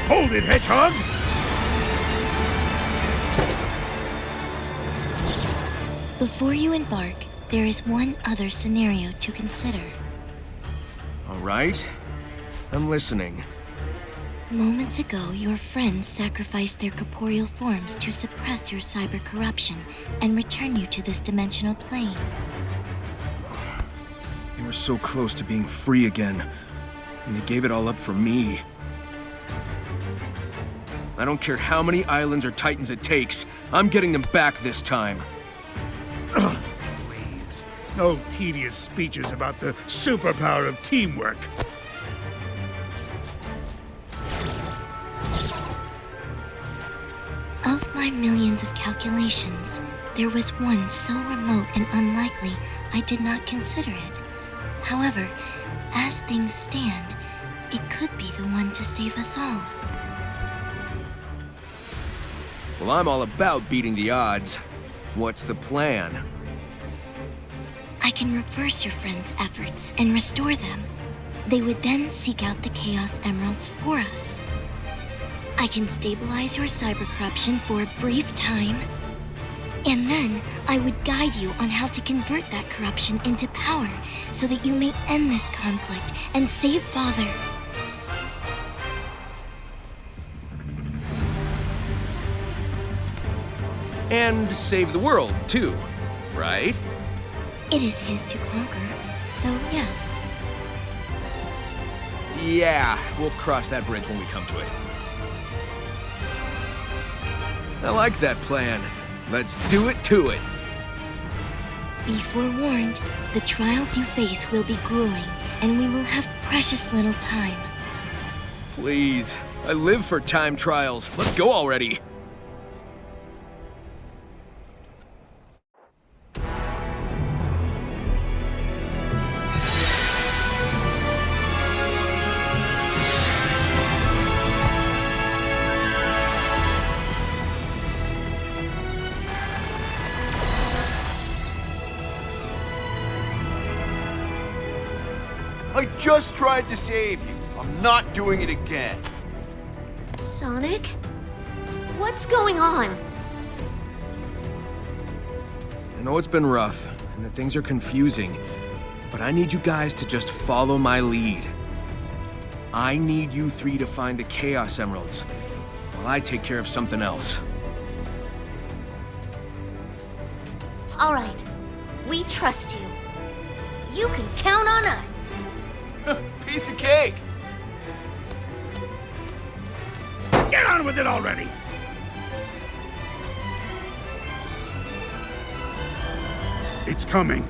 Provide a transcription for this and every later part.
Hold it, Hedgehog! Before you embark, there is one other scenario to consider. All right. I'm listening. Moments ago, your friends sacrificed their corporeal forms to suppress your cyber corruption and return you to this dimensional plane. They were so close to being free again, and they gave it all up for me. I don't care how many islands or titans it takes, I'm getting them back this time. Please, no tedious speeches about the superpower of teamwork. Of my millions of calculations, there was one so remote and unlikely I did not consider it. However, as things stand, it could be the one to save us all. Well, I'm all about beating the odds. What's the plan? I can reverse your friends' efforts and restore them. They would then seek out the Chaos Emeralds for us. I can stabilize your cyber corruption for a brief time, and then I would guide you on how to convert that corruption into power so that you may end this conflict and save Father. And save the world, too, right? It is his to conquer, so yes. Yeah, we'll cross that bridge when we come to it. I like that plan. Let's do it to it. Be forewarned, the trials you face will be grueling, and we will have precious little time. Please, I live for time trials. Let's go already. I just tried to save you. I'm not doing it again. Sonic? What's going on? I know it's been rough, and that things are confusing, but I need you guys to just follow my lead. I need you three to find the Chaos Emeralds, while I take care of something else. All right. We trust you. You can count on us. Piece of cake. Get on with it already! It's coming.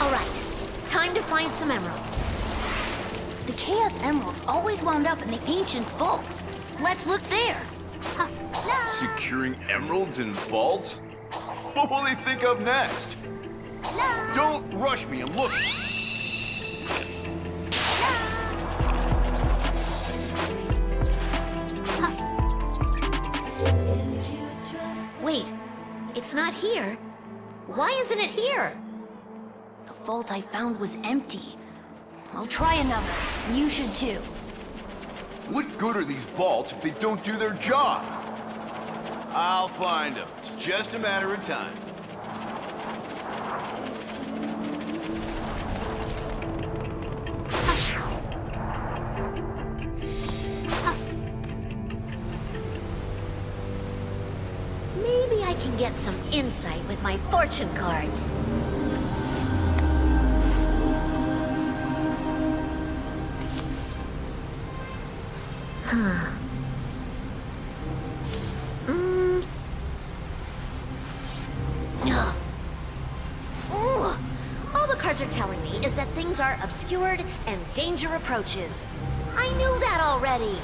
All right. Time to find some emeralds. The Chaos Emeralds always wound up in the Ancients' vaults. Let's look there. Securing emeralds in vaults? What will they think of next? Don't rush me, I'm looking. Wait, it's not here. Why isn't it here? The vault I found was empty. I'll try another. You should too. What good are these vaults if they don't do their job? I'll find them. It's just a matter of time. Maybe I can get some insight with my fortune cards. Huh. Ugh. Ooh. All the cards are telling me is that things are obscured and danger approaches. I knew that already.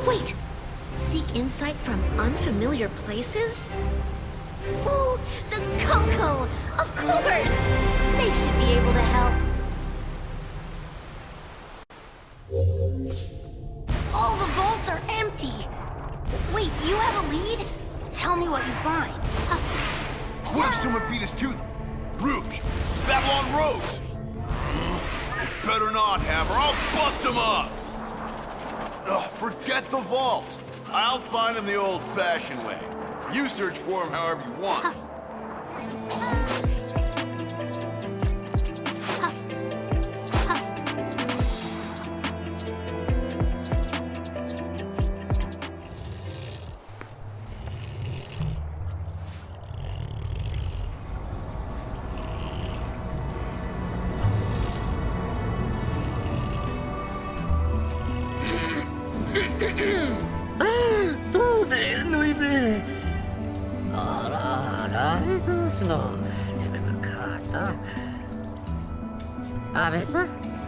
Wait. Seek insight from unfamiliar places? Ooh, the Coco! Of course! They should be able to help. lead us to them. Rouge, Babylon Rose. Better not, Hammer. I'll bust them up. Ugh, forget the vaults. I'll find them the old-fashioned way. You search for them however you want.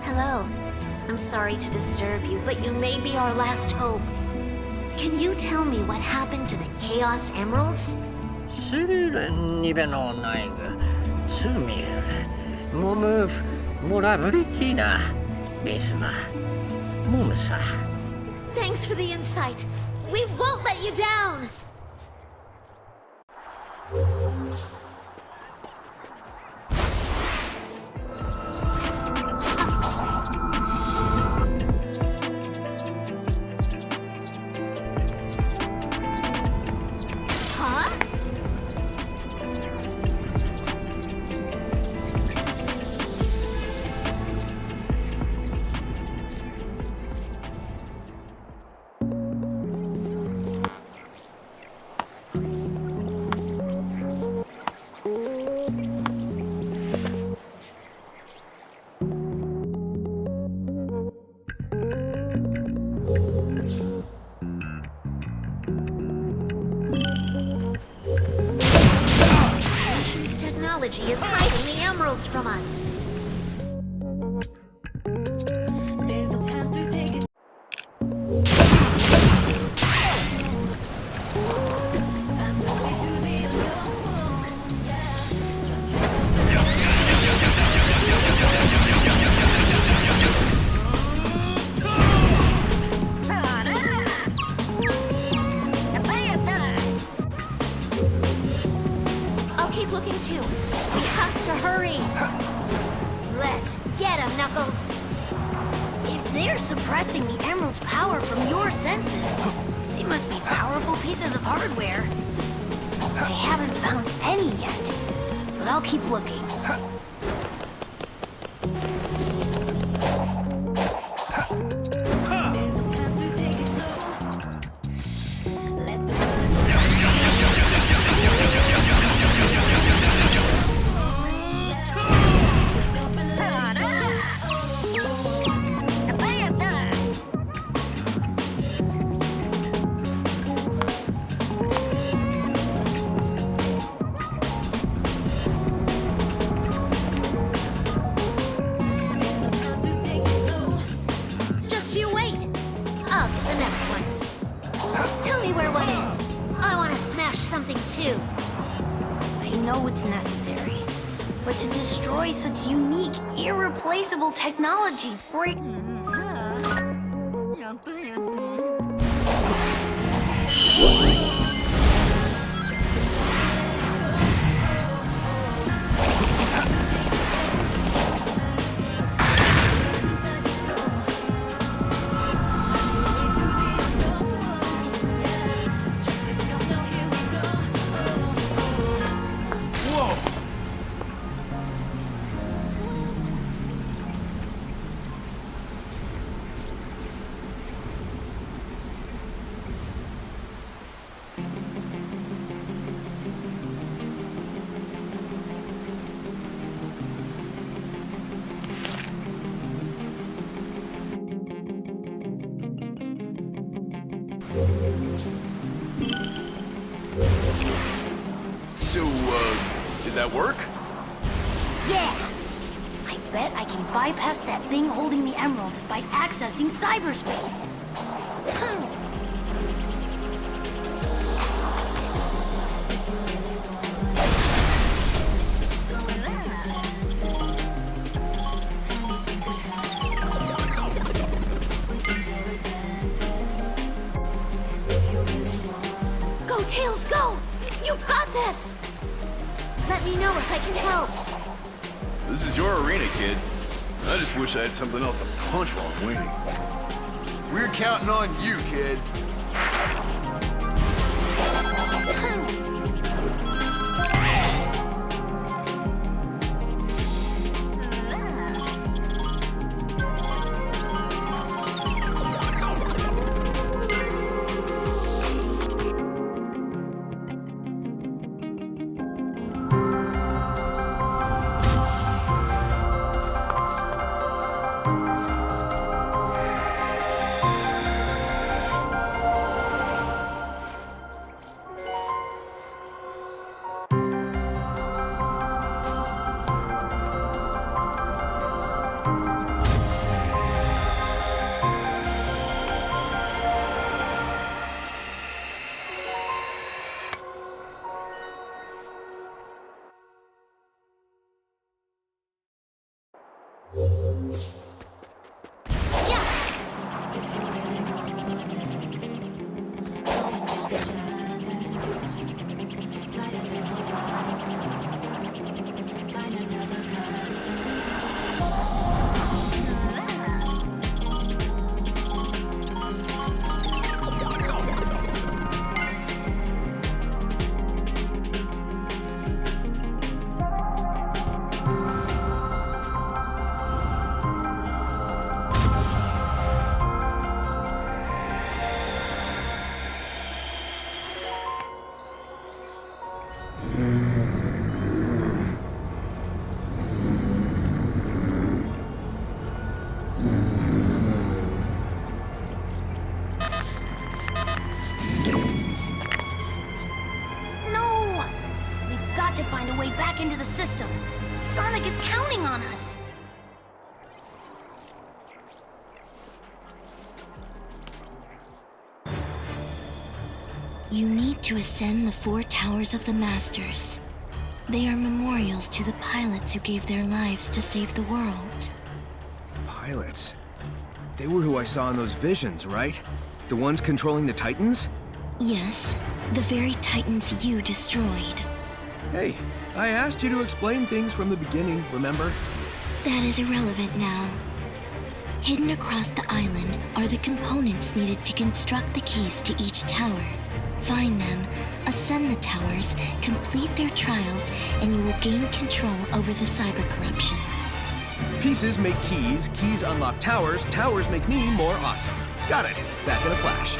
Hello. I'm sorry to disturb you, but you may be our last hope. Can you tell me what happened to the Chaos Emeralds? Thanks for the insight. We won't let you down! Technology is hiding the emeralds from us. Looking too. We have to hurry. Let's get him, Knuckles. If they're suppressing the Emerald's power from your senses, they must be powerful pieces of hardware. I haven't found any yet, but I'll keep looking. Too. I know it's necessary, but to destroy such unique, irreplaceable technology, break... So, did that work? Yeah! I bet I can bypass that thing holding the emeralds by accessing cyberspace. Go, Tails, go! You've got this! Let Let me know if I can help. This is your arena, kid. I just wish I had something else to punch while I'm waiting. We're counting on you, kid. No! We've got to find a way back into the system. Sonic is counting on us. You need to ascend the 4 towers of the Masters. They are memorials to the pilots who gave their lives to save the world. Pilots? They were who I saw in those visions, right? The ones controlling the Titans? Yes, the very Titans you destroyed. Hey, I asked you to explain things from the beginning, remember? That is irrelevant now. Hidden across the island are the components needed to construct the keys to each tower. Find them, ascend the towers, complete their trials, and you will gain control over the cyber corruption. Pieces make keys, keys unlock towers, towers make me more awesome. Got it. Back in a flash.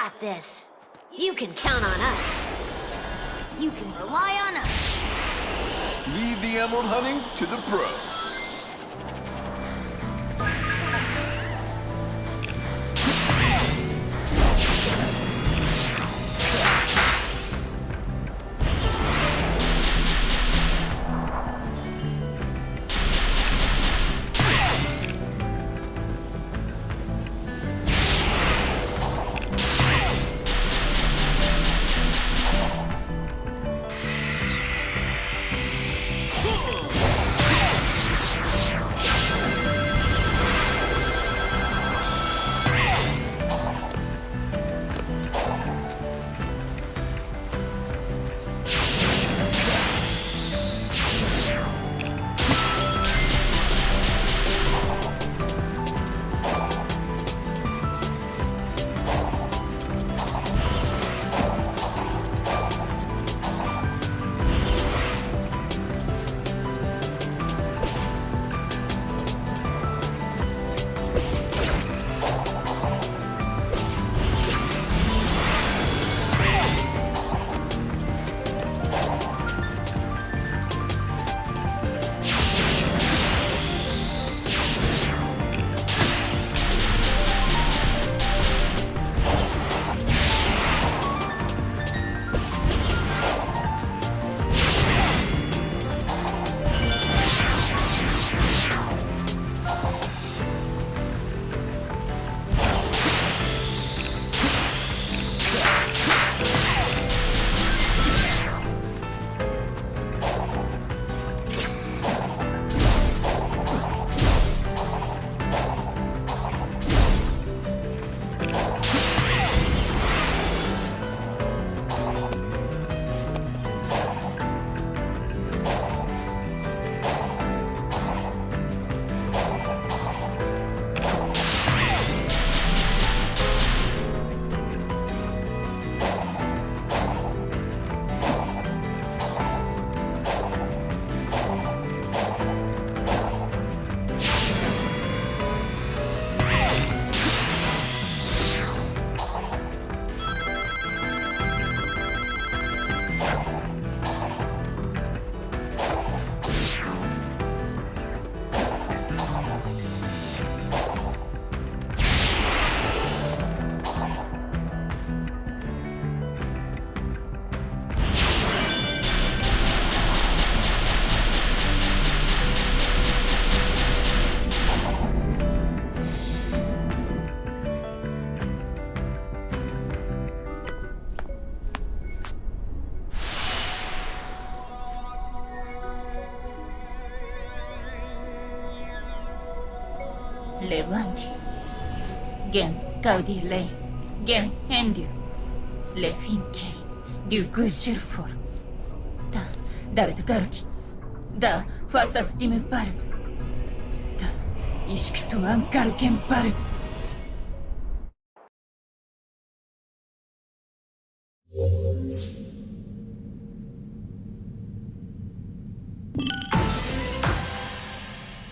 got this. You can count on us. You can rely on us. Leave the emerald hunting to the pros. Levante. Gen gaudi lei. Gen hendiu. Le finke. Du gujurfor. Da darutu garuki. Da fasas dimu baru. Da ishkutu ankar ken baru.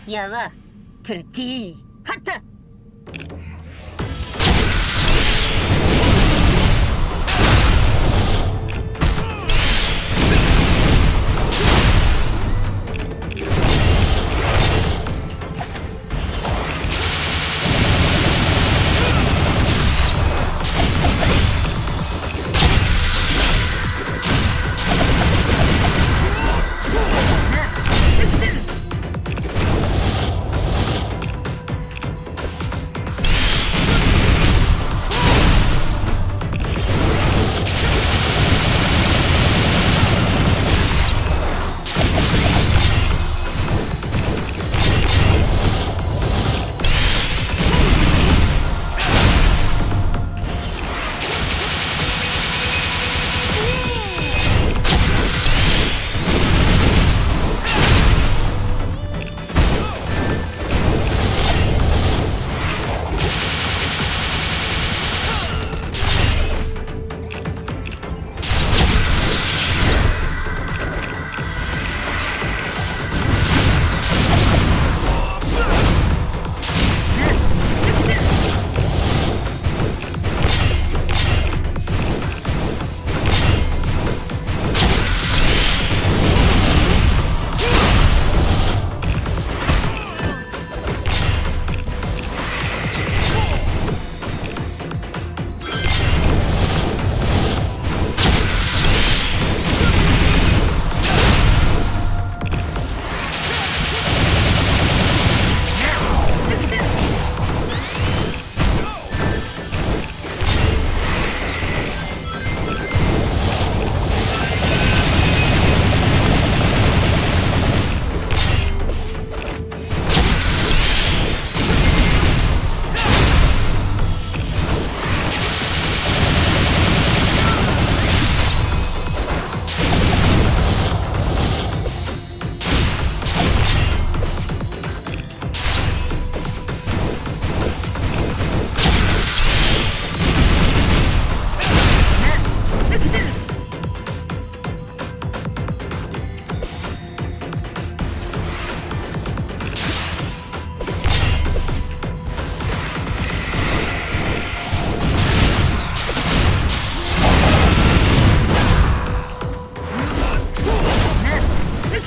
Yawa. Turti. Hatta.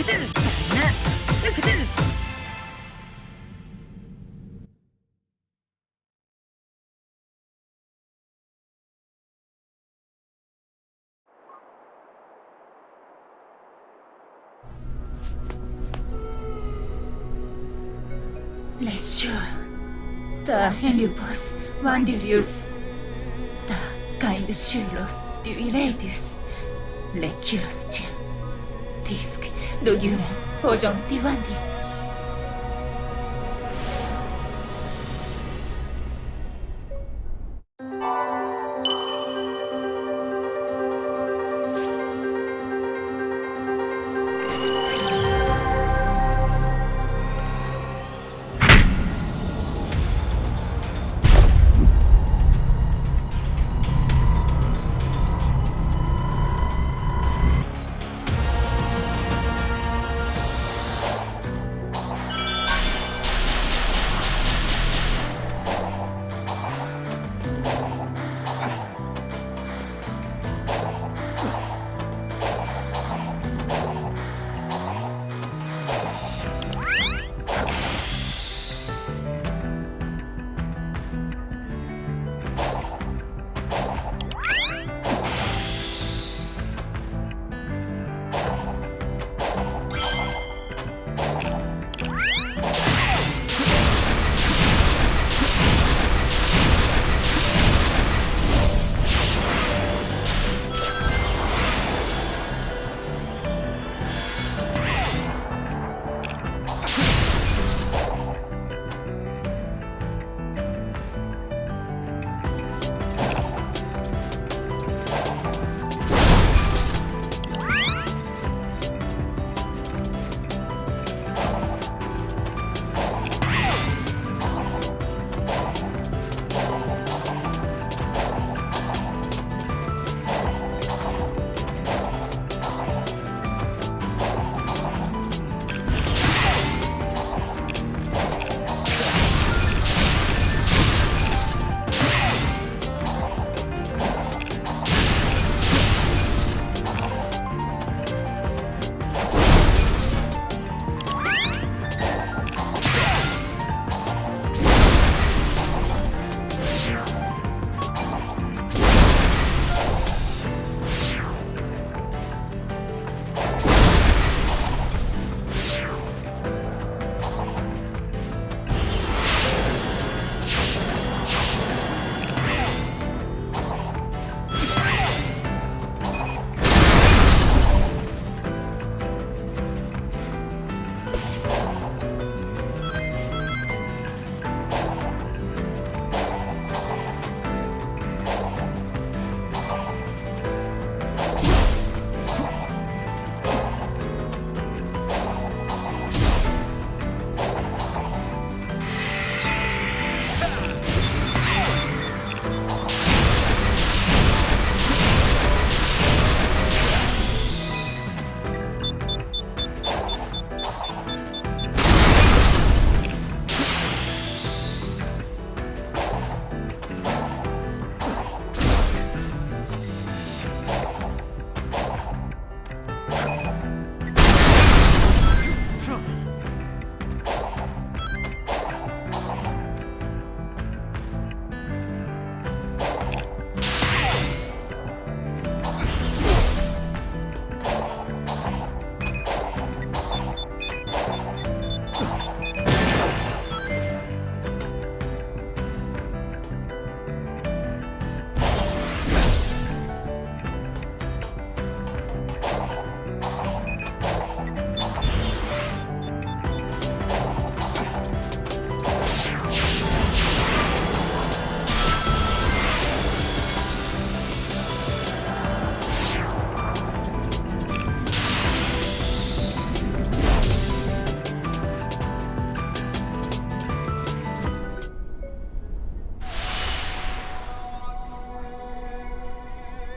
그들 나 그들 레슈 다 헬리버스 완디리우스 다 가인드 슈로스 듀이레디우스 레큐러스 젠 디스크 노듀란 보정 디완디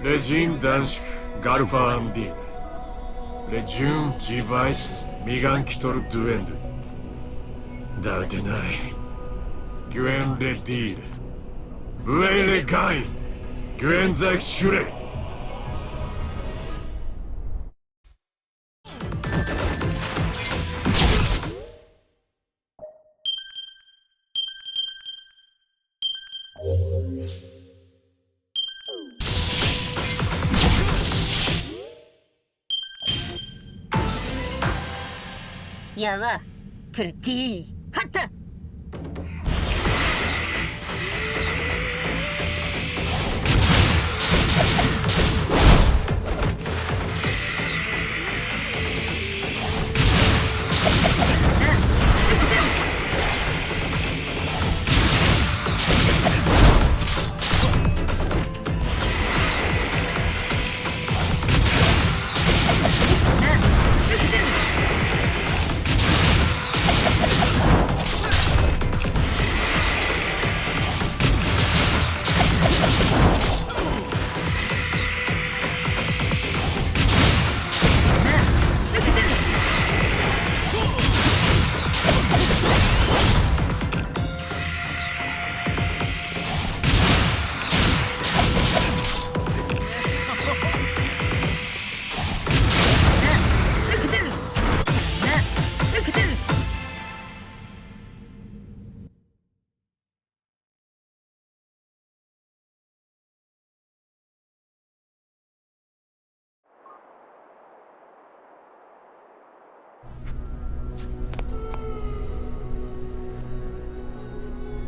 레진 단식 가르파 암디 레준 지바이스 미간키토르 두엔드 다데나이 규엔 레딜 브에레 가인 규엔작 슈레 야와 트르티 하타.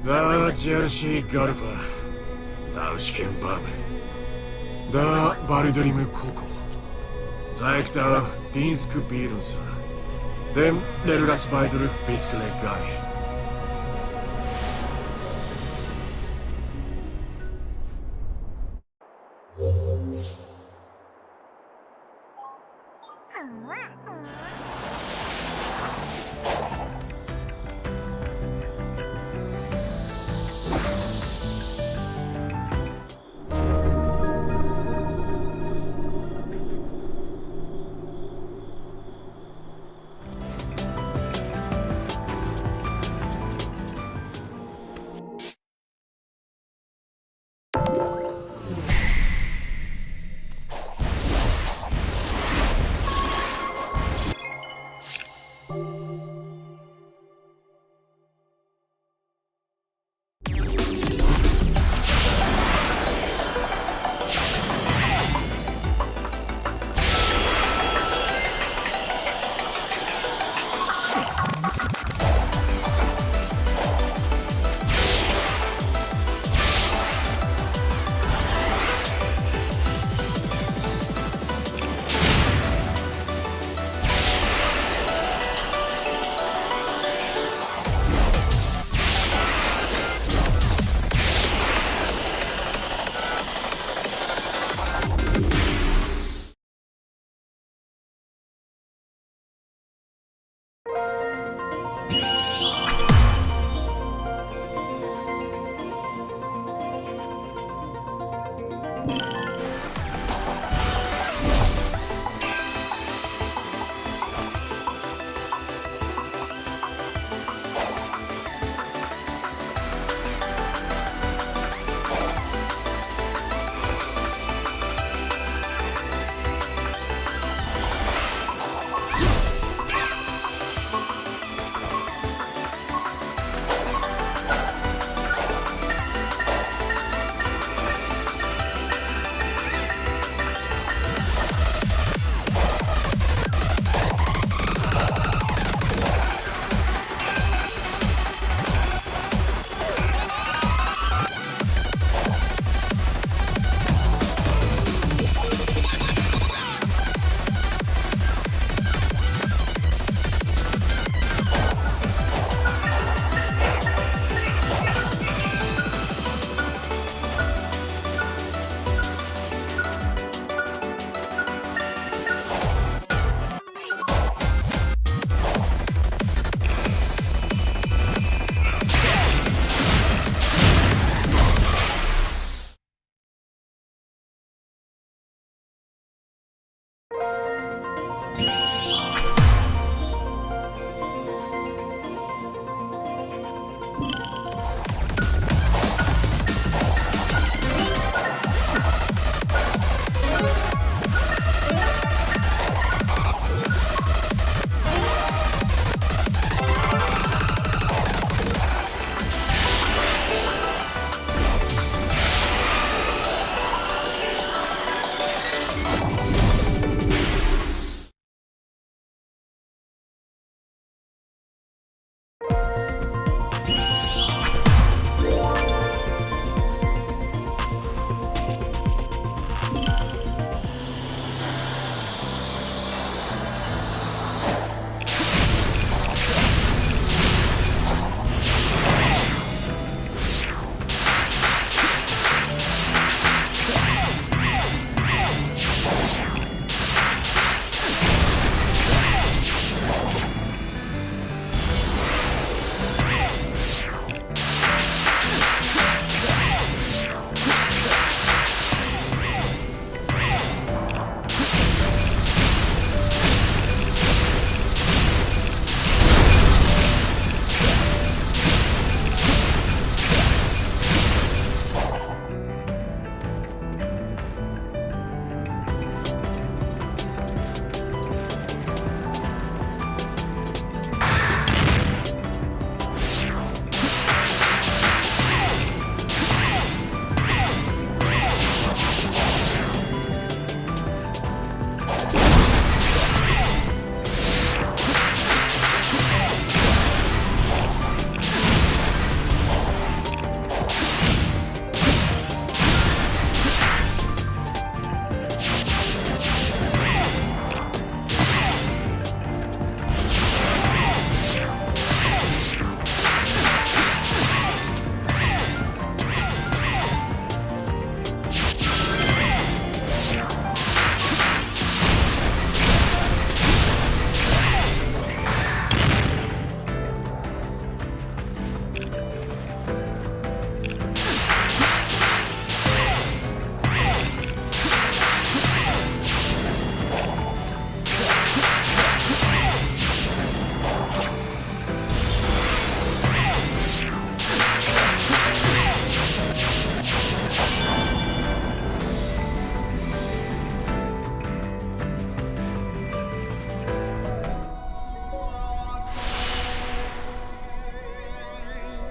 Da Jersey Garfa, da Ushken Bab, da Baridrim Coco, Zaekta Dinsk Birunsa, dem Lergas Vider Biskle Guy.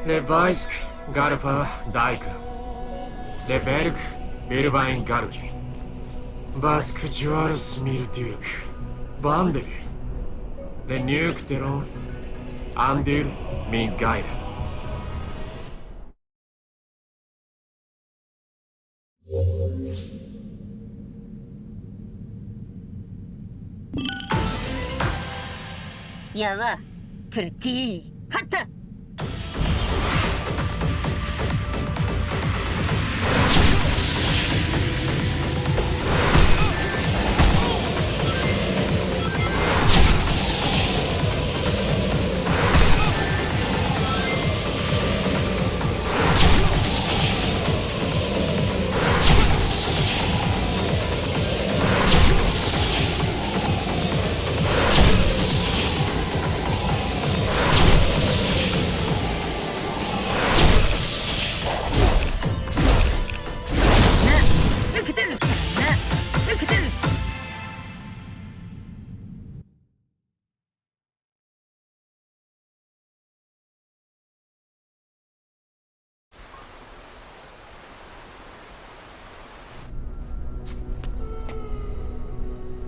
レバイスクガルファダイクレベルクビルバインガルキバスクジュアルスミルデュークバンデルレニュークテロンアンデュルミンガイラやわトゥルティーハッタ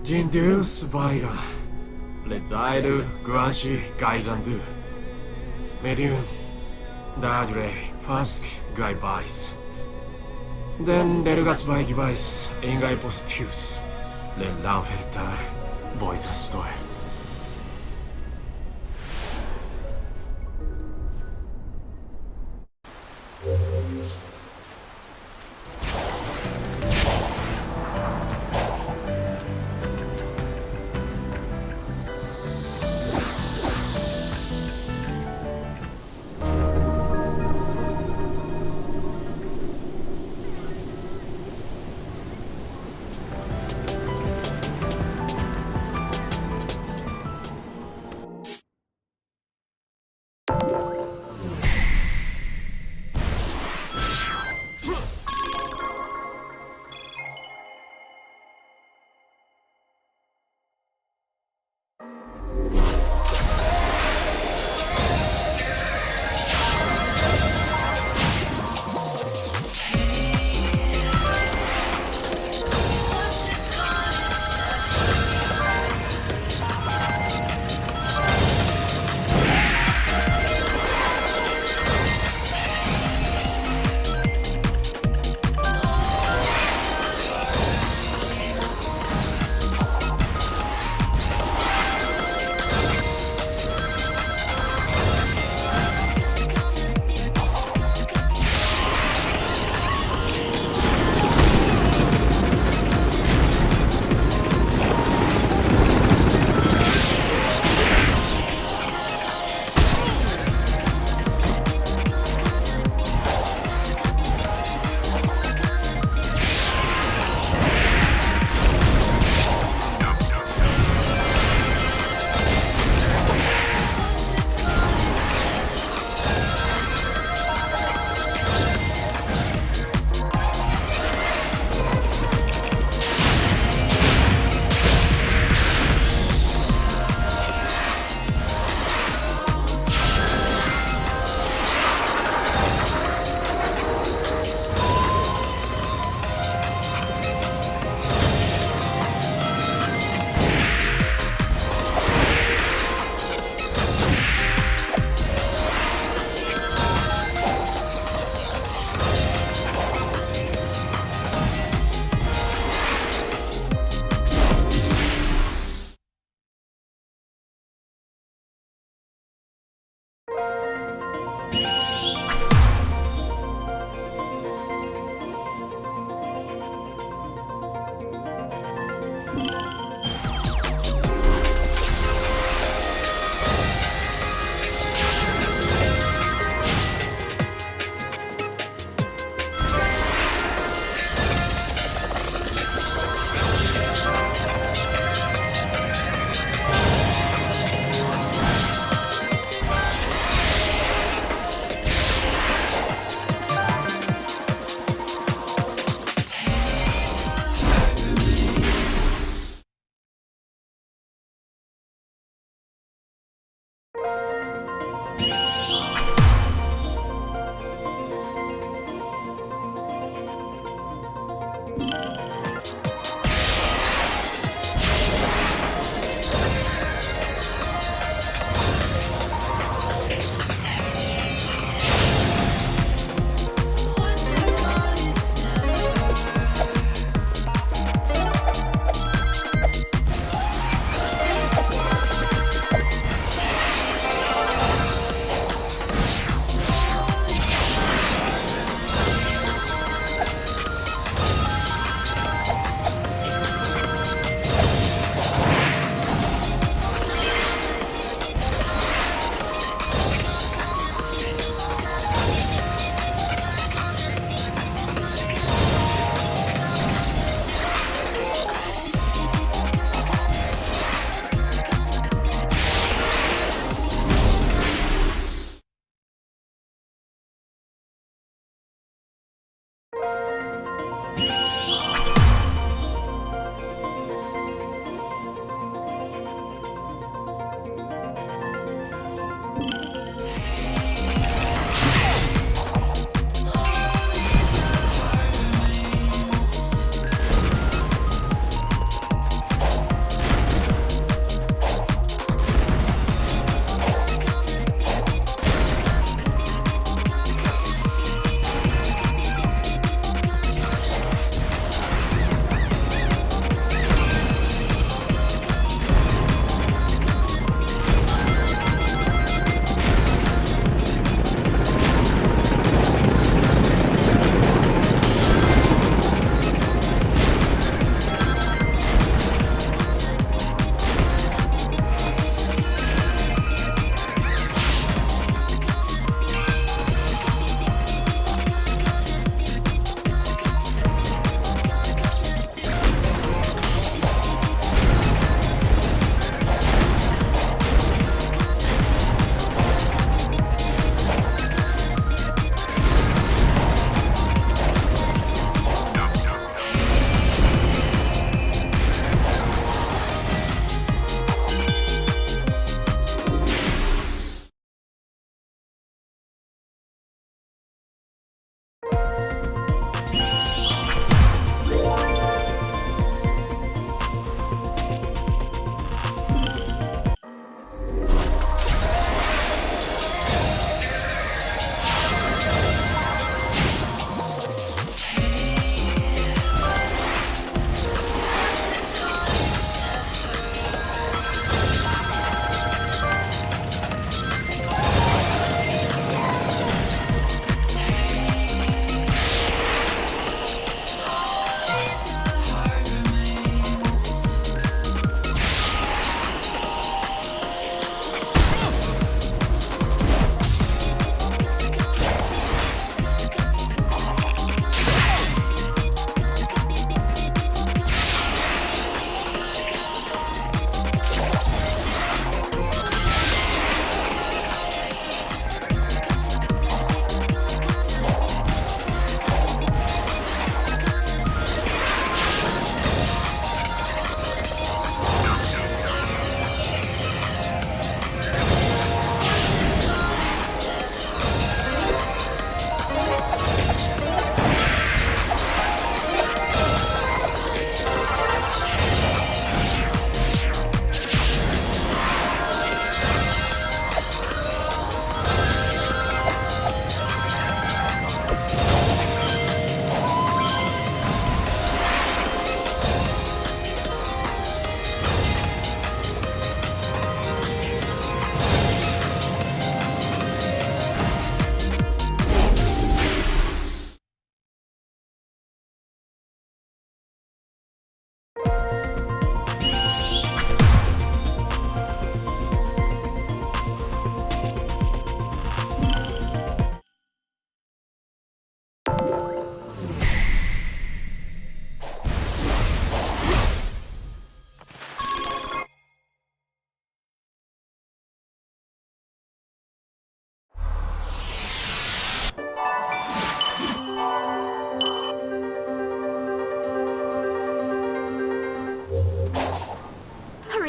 ジンデュースバイガレザイルグアンシガイザンドゥメデュンダードレイファスクガイバイスデンレルガスバイギバイスエンガイポスティウスレンランフェルターボイザストエ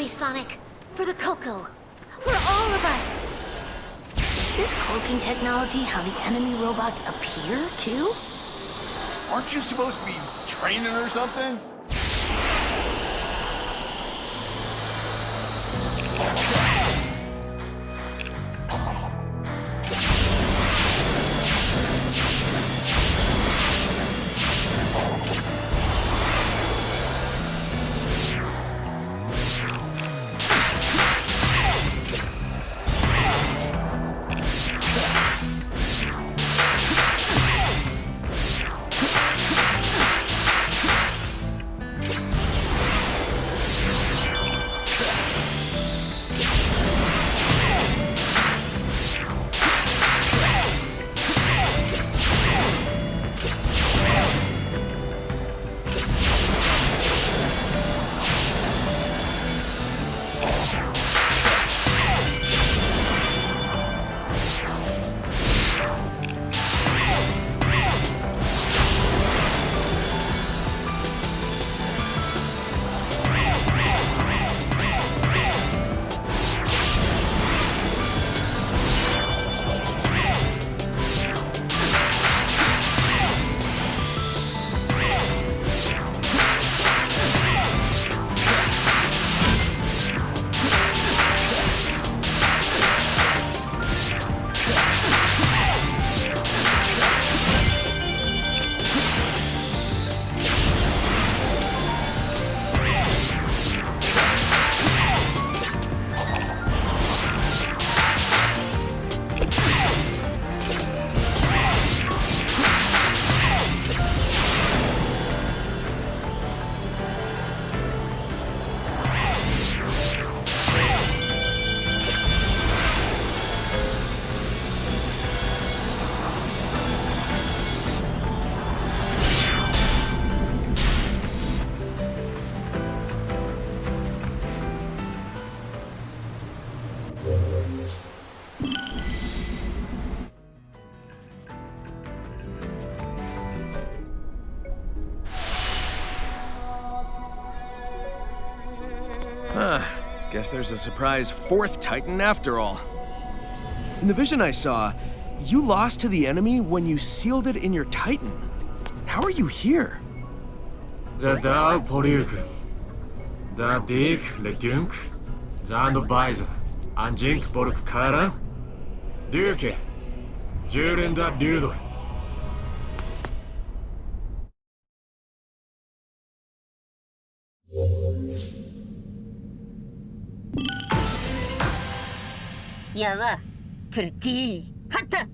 Sonic. For the Coco. For all of us. Is this cloaking technology how the enemy robots appear, too? Aren't you supposed to be training or something? Guess there's a surprise fourth Titan after all. In the vision I saw, you lost to the enemy when you sealed it in your Titan. How are you here? The Dao Poryuk, the Dig Letunk, Zand Baiza, Anjink Bork Kara, Duke, Jurenda Dudo. 야와, 트르티, 하타!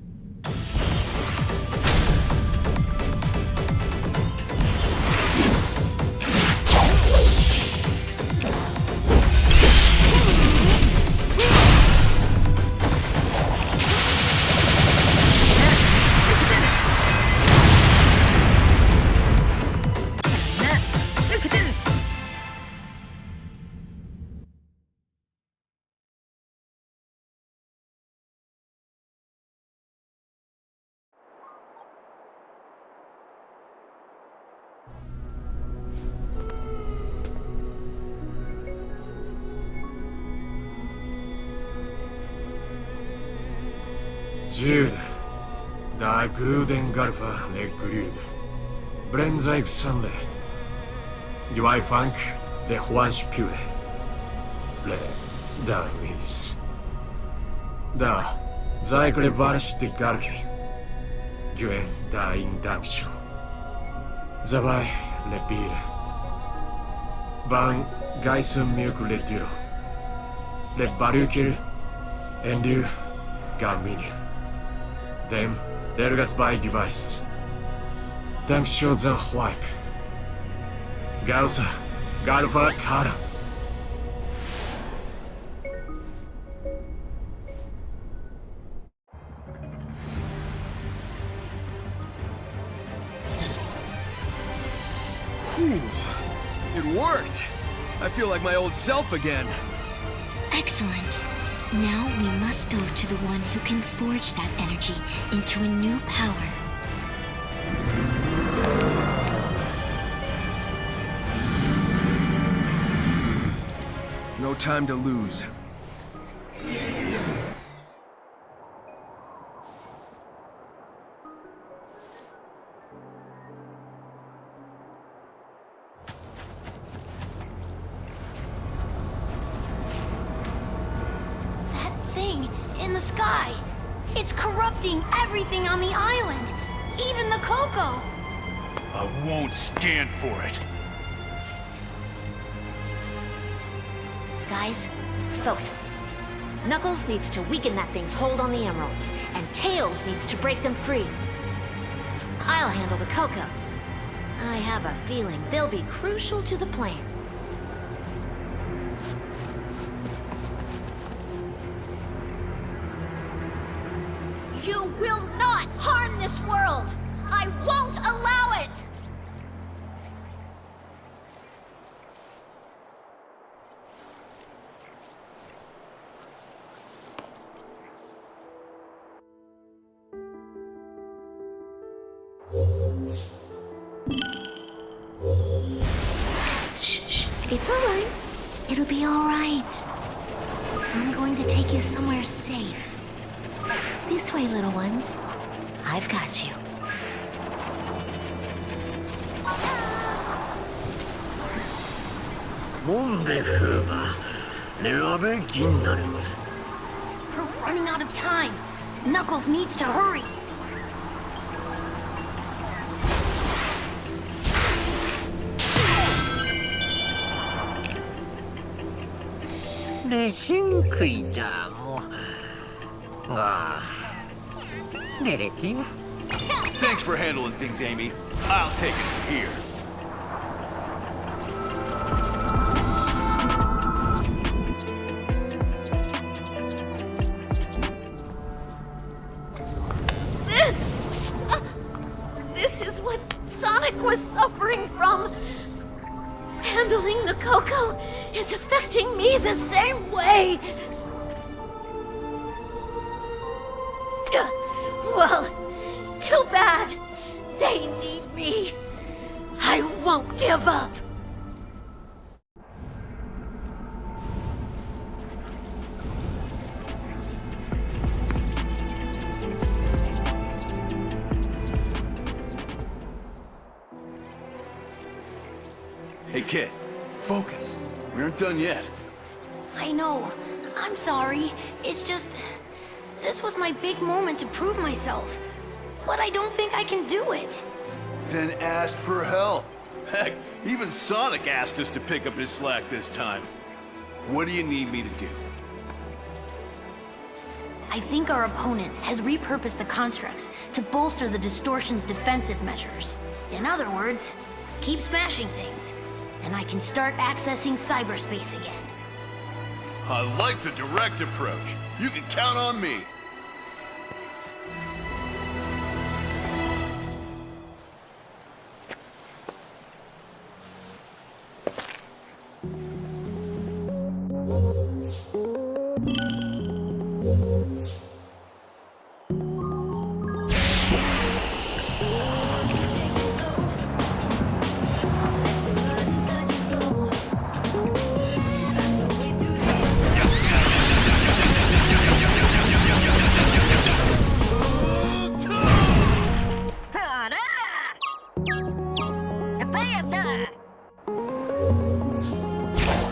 Jude, da Gruden Garfa le Grude, Brenzaik Sunday, Duai Funk, le Juan Spure, le Darwis. Da, Zaik le Varsh de Garki, Guen da in Dangshu. Zabai le Bire, Van Gaisum Milk le Diro, le Barukir, and you, Garminia. Them, Dergas by device. Dank shows a wipe. Galsa, Galfa Kara. Whew. It worked. I feel like my old self again. Excellent. Now we must go to the one who can forge that energy into a new power. No No time to lose. That thing in the sky. It's corrupting everything on the island. Even the Coco. I won't stand for it. Guys, focus. Knuckles needs to weaken that thing's hold on the emeralds, and Tails needs to break them free. I'll handle the Coco. I have a feeling they'll be crucial to the plan. You will not harm this world! I won't allow it! Shh, it's all right. It'll be all right. I'm going to take you somewhere safe. This way, little ones. I've got you. We're running out of time. Knuckles needs to hurry. Thanks for handling things, Amy. I'll take it from here. This is what Sonic was suffering from. Handling the Coco is affecting me the same way. Well, too bad. They need me. I won't give up. Hey, kid, focus. We aren't done yet. I know. I'm sorry. It's just... This was my big moment to prove myself. But I don't think I can do it. Then ask for help. Heck, even Sonic asked us to pick up his slack this time. What do you need me to do? I think our opponent has repurposed the constructs to bolster the distortion's defensive measures. In other words, keep smashing things, and I can start accessing cyberspace again. I like the direct approach. You can count on me.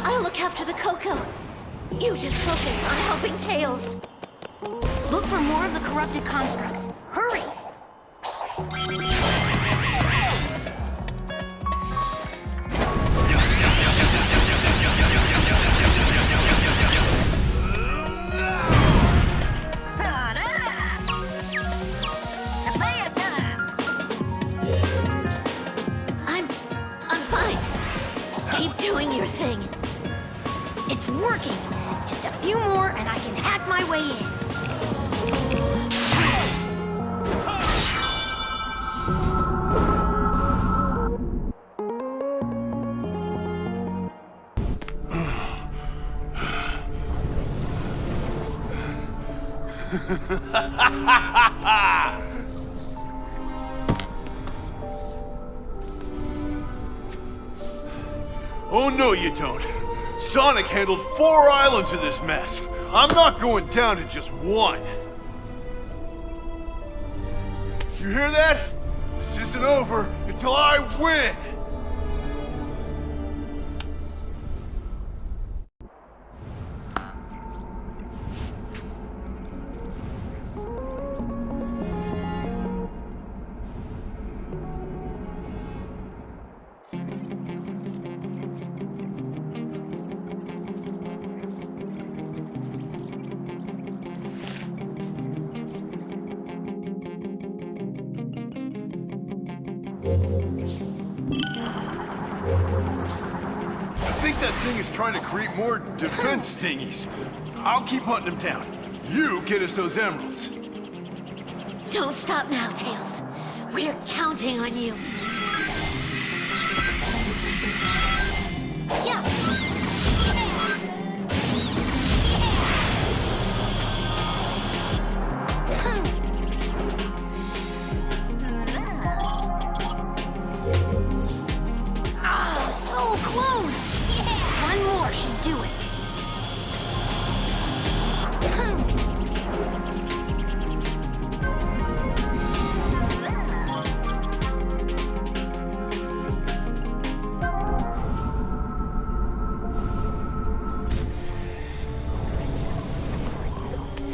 I'll look after the Coco. You just focus on helping Tails. Look for more of the corrupted constructs. Hurry! I'm fine. Keep doing your thing. It's working! Just a few more and I can hack my way in. Oh, no, you don't. Sonic handled 4 islands of this mess. I'm not going down to just one. You hear that? This isn't over until I win! I think that thing is trying to create more defense thingies. I'll keep hunting him down. You get us those emeralds. Don't stop now, Tails. We're counting on you. Yeah. Ah, so close! One more should do it.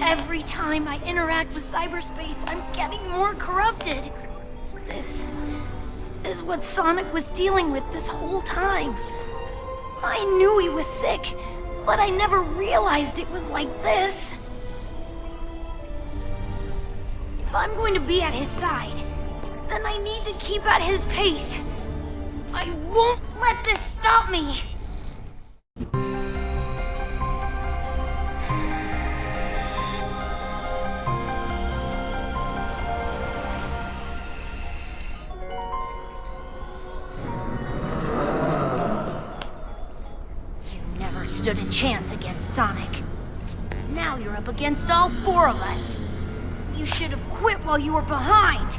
Every time I interact with cyberspace, I'm getting more corrupted. This is what Sonic was dealing with this whole time. I knew he was sick, but I never realized it was like this. If I'm going to be at his side, then I need to keep at his pace. I won't let this stop me! Stood a chance against Sonic. Now you're up against all 4 of us. You should have quit while you were behind.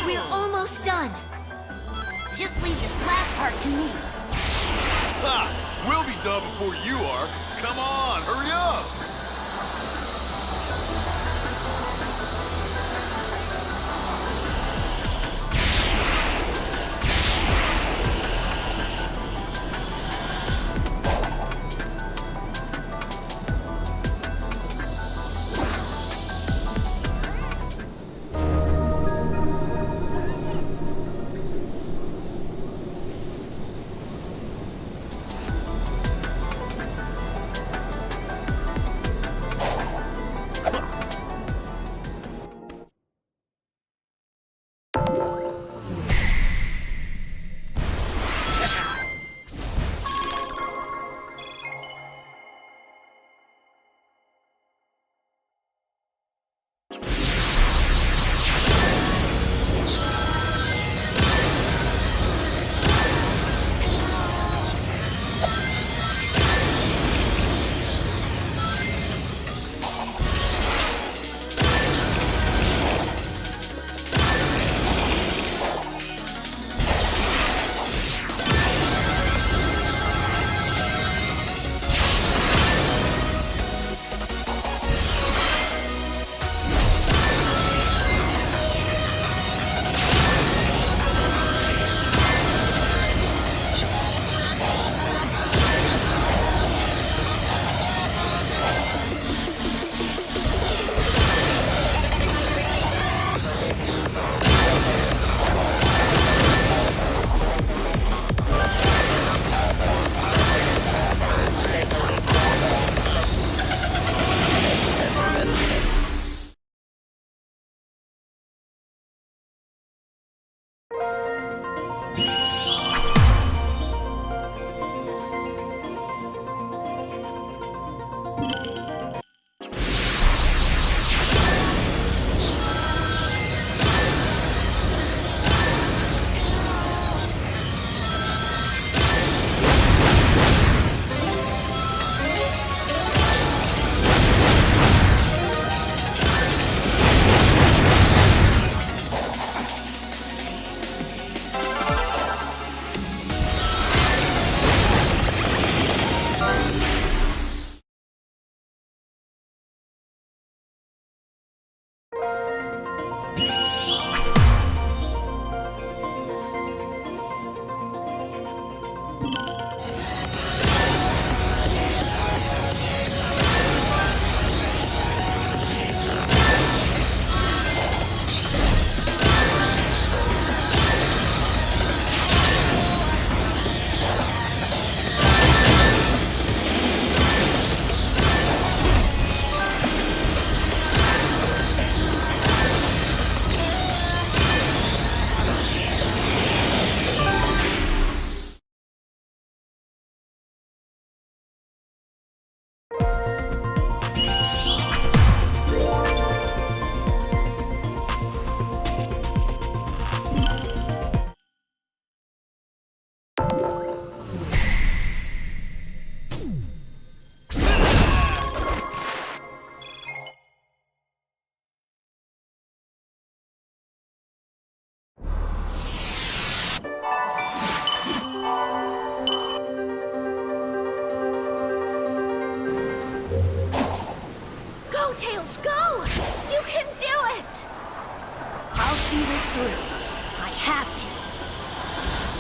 We're almost done. Just leave this last part to me. Ha! We'll be done before you are. Come on, hurry up!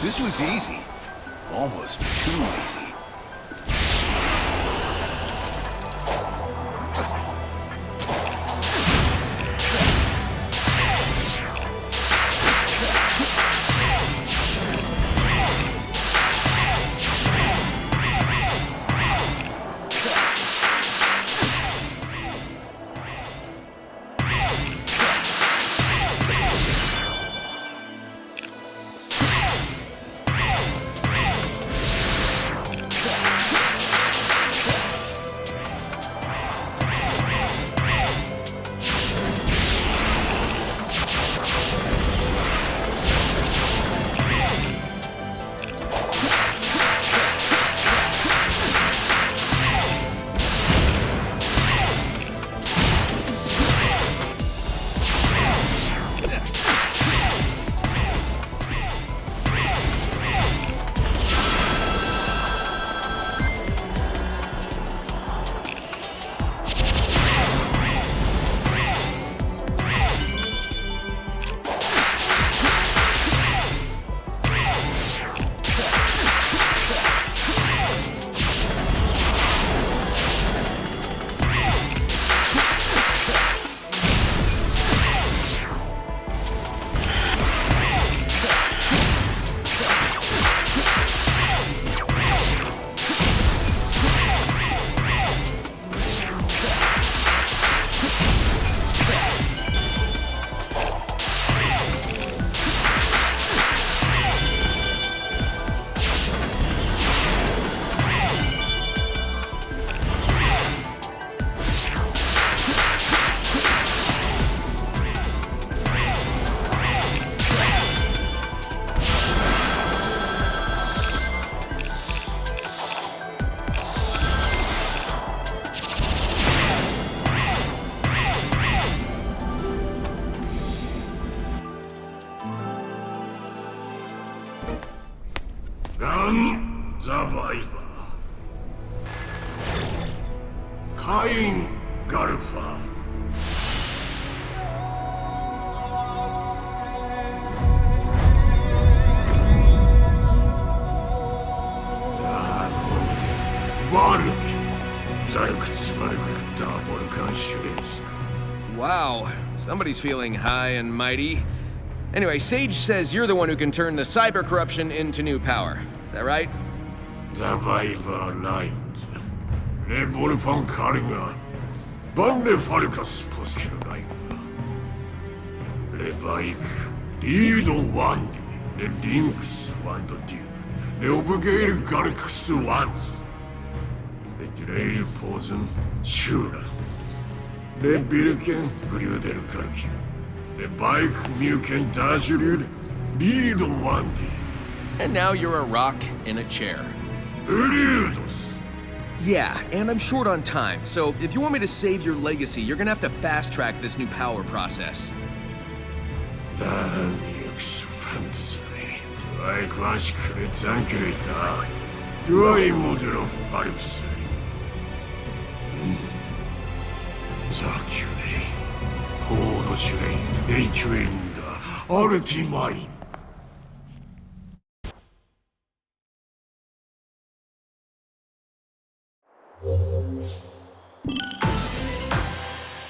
This was easy. Almost too easy. Wow, somebody's feeling high and mighty. Anyway, Sage says you're the one who can turn the cyber corruption into new power. Is that right? Survivor Light. 내 볼판 카링아. 반레 파르카스 포스키르 라이브다. 내 바이크. 리도 완디. 내 링크스 완도 듀. 내 오브게일 가르크스 완스. 내 드레일 포즌 슈라. 내 비르켄 그리우데르 가르키. 내 바이크 미우켄 다슈르. 리도 완디. And now you're a rock in a chair. Yeah, and I'm short on time, so if you want me to save your legacy, you're gonna have to fast-track this new power process.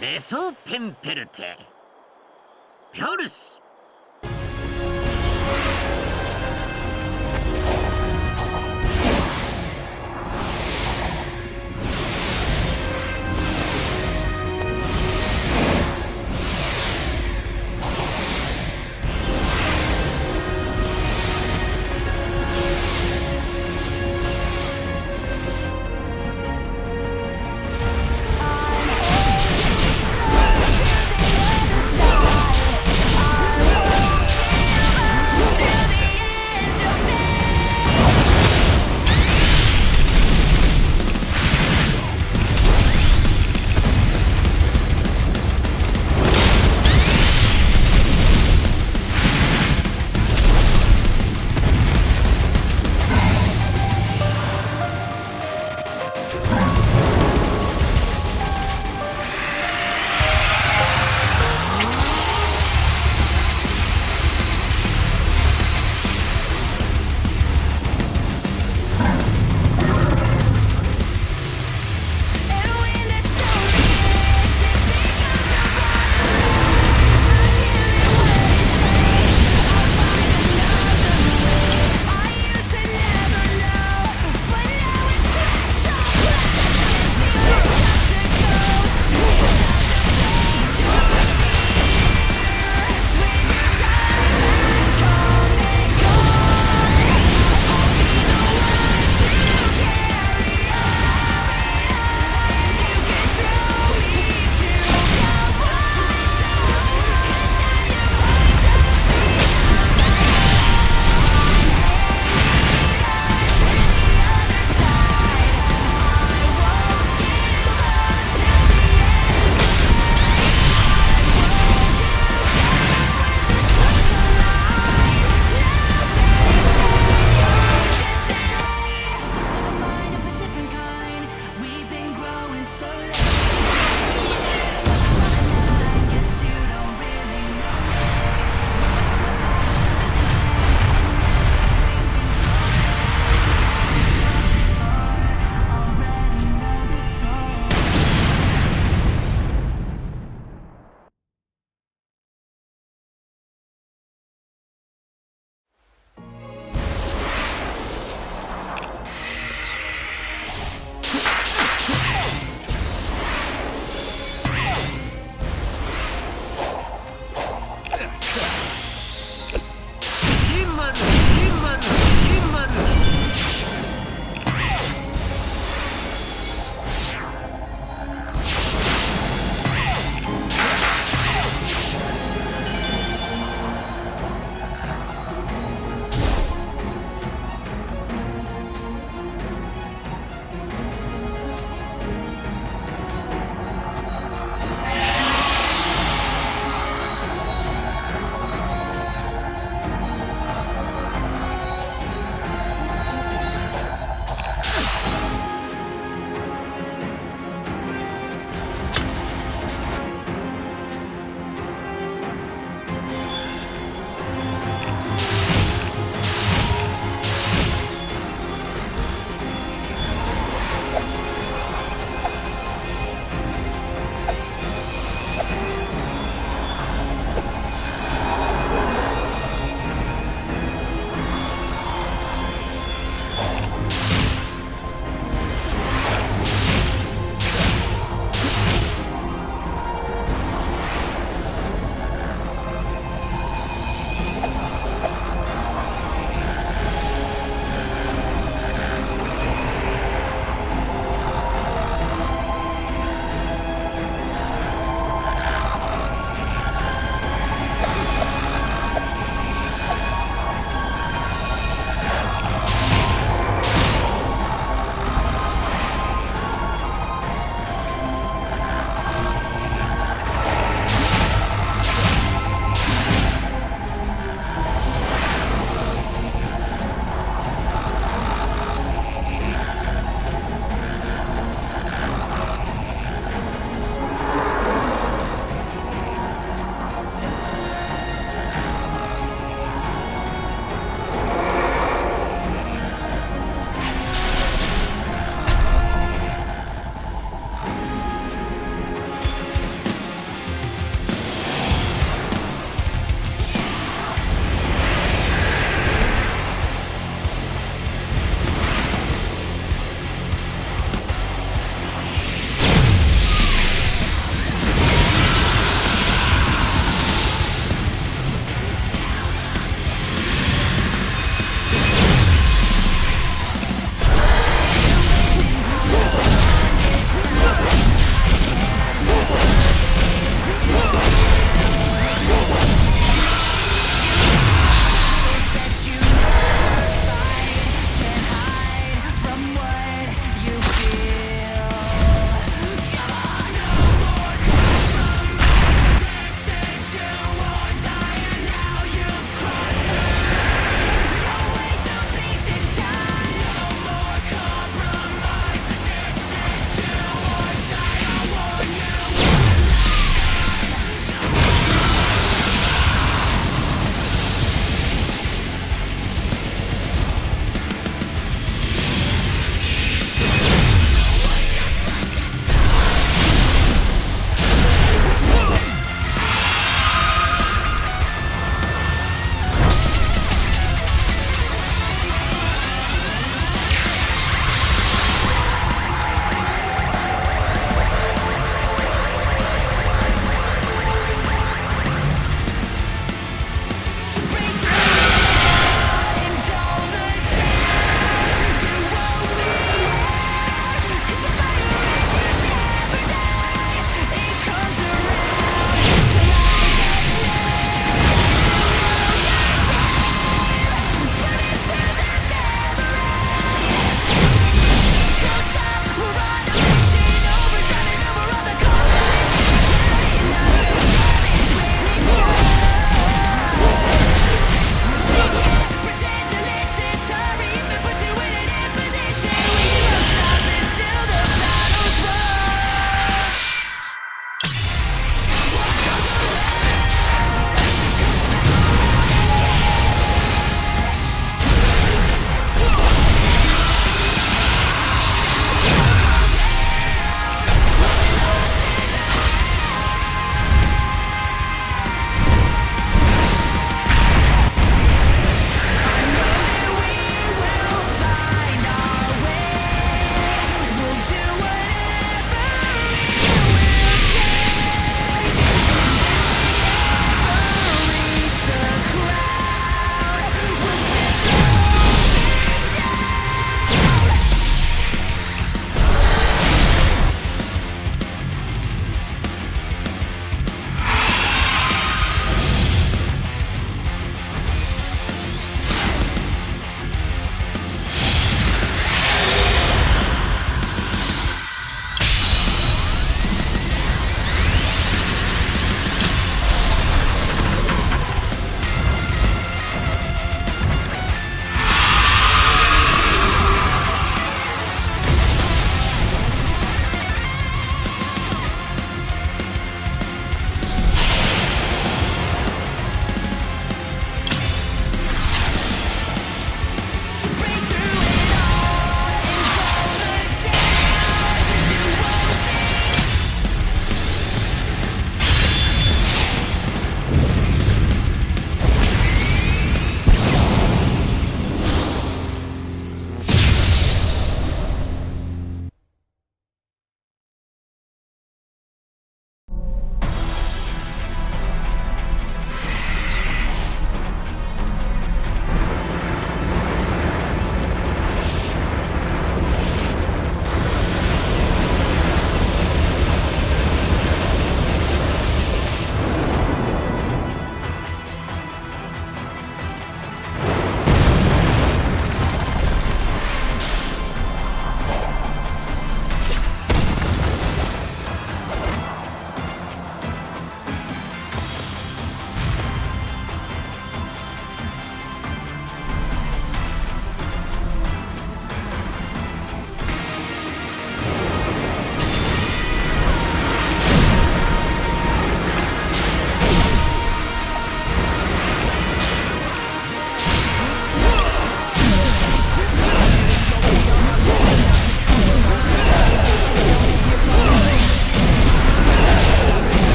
메소 펜페르테 벼르스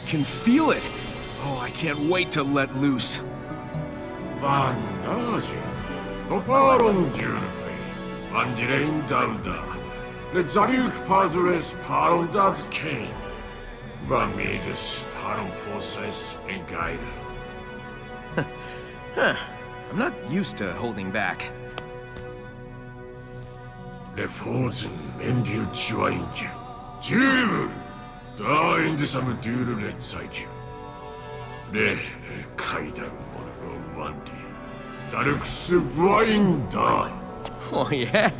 can feel it. Oh, I can't wait to let loose. Bandage. Toparon Dulfi. Bandirein Dauda. Le Zaruk Padres Parondas Kane. Vamidus Paron Forces and Guide. I'm not used to holding back. Le Forzen Mendu Chuainju. Jul! Da Indisam Dulu Let Saiku. Le Kaidan Mono Wandi. Darux Blind Da. Oh, yeah?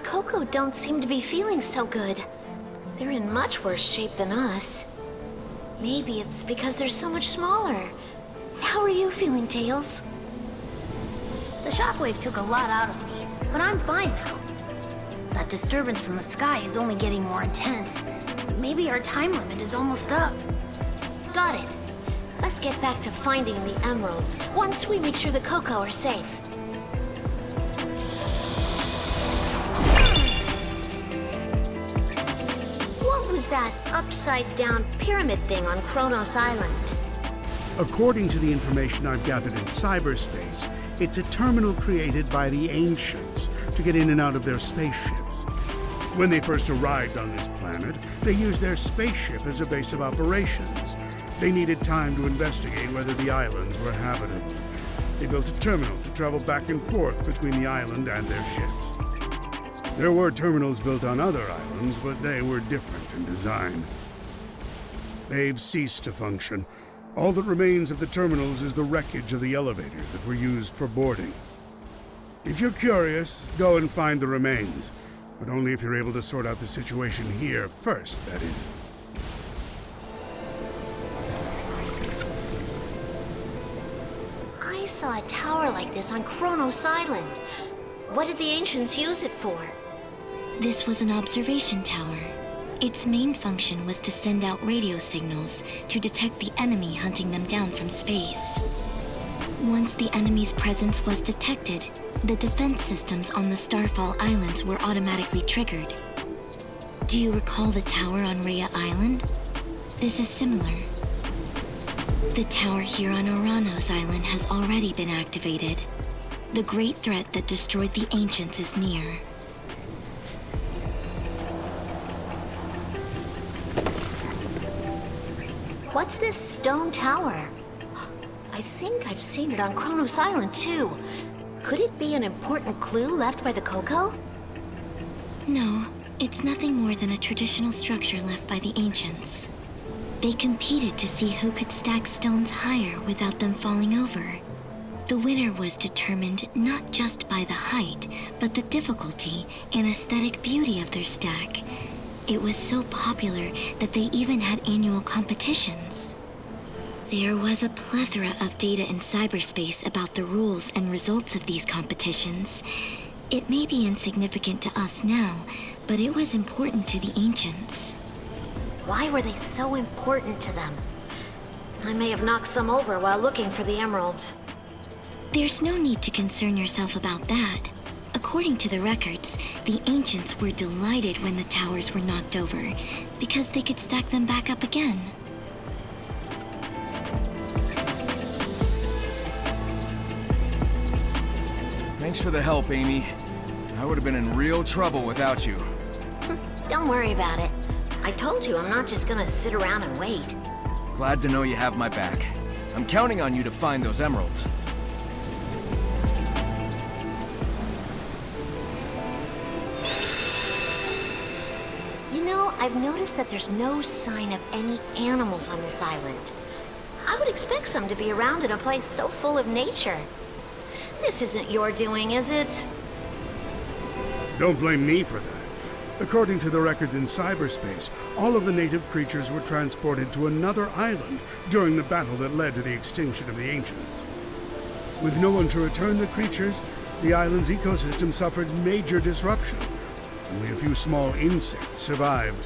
Coco don't seem to be feeling so good. They're in much worse shape than us. Maybe it's because they're so much smaller. How are you feeling, Tails? The shockwave took a lot out of me, but I'm fine now. That disturbance from the sky is only getting more intense. Maybe our time limit is almost up. Got it. Let's get back to finding the emeralds once we make sure the Coco are safe. What was that upside-down pyramid thing on Kronos Island? According to the information I've gathered in cyberspace, it's a terminal created by the ancients to get in and out of their spaceships. When they first arrived on this planet, they used their spaceship as a base of operations. They needed time to investigate whether the islands were habitable. They built a terminal to travel back and forth between the island and their ships. There were terminals built on other islands, but they were different in design. They've ceased to function. All that remains of the terminals is the wreckage of the elevators that were used for boarding. If you're curious, go and find the remains. But only if you're able to sort out the situation here first, that is. I saw a tower like this on Kronos Island. What did the ancients use it for? This was an observation tower. Its main function was to send out radio signals to detect the enemy hunting them down from space. Once the enemy's presence was detected, the defense systems on the Starfall Islands were automatically triggered. Do you recall the tower on Rhea Island? This is similar. The tower here on Oranos Island has already been activated. The great threat that destroyed the ancients is near. What's this stone tower? I think I've seen it on Kronos Island too. Could it be an important clue left by the Coco? No, it's nothing more than a traditional structure left by the ancients. They competed to see who could stack stones higher without them falling over. The winner was determined not just by the height, but the difficulty and aesthetic beauty of their stack. It was so popular that they even had annual competitions. There was a plethora of data in cyberspace about the rules and results of these competitions. It may be insignificant to us now, but it was important to the ancients. Why were they so important to them? I may have knocked some over while looking for the emeralds. There's no need to concern yourself about that. According to the records, the ancients were delighted when the towers were knocked over, because they could stack them back up again. Thanks for the help, Amy. I would have been in real trouble without you. Don't worry about it. I told you I'm not just gonna sit around and wait. Glad to know you have my back. I'm counting on you to find those emeralds. I've noticed that there's no sign of any animals on this island. I would expect some to be around in a place so full of nature. This isn't your doing, is it? Don't blame me for that. According to the records in cyberspace, all of the native creatures were transported to another island during the battle that led to the extinction of the ancients. With no one to return the creatures, the island's ecosystem suffered major disruption. Only a few small insects survived.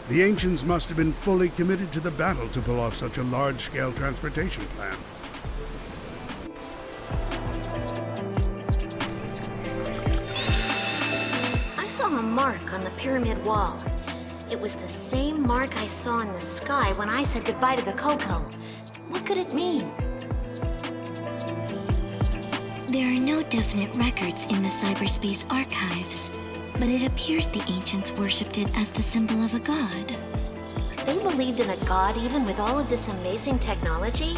The ancients must have been fully committed to the battle to pull off such a large-scale transportation plan. I saw a mark on the pyramid wall. It was the same mark I saw in the sky when I said goodbye to the Coco. What could it mean? There are no definite records in the cyberspace archives, but it appears the ancients worshipped it as the symbol of a god. They believed in a god even with all of this amazing technology?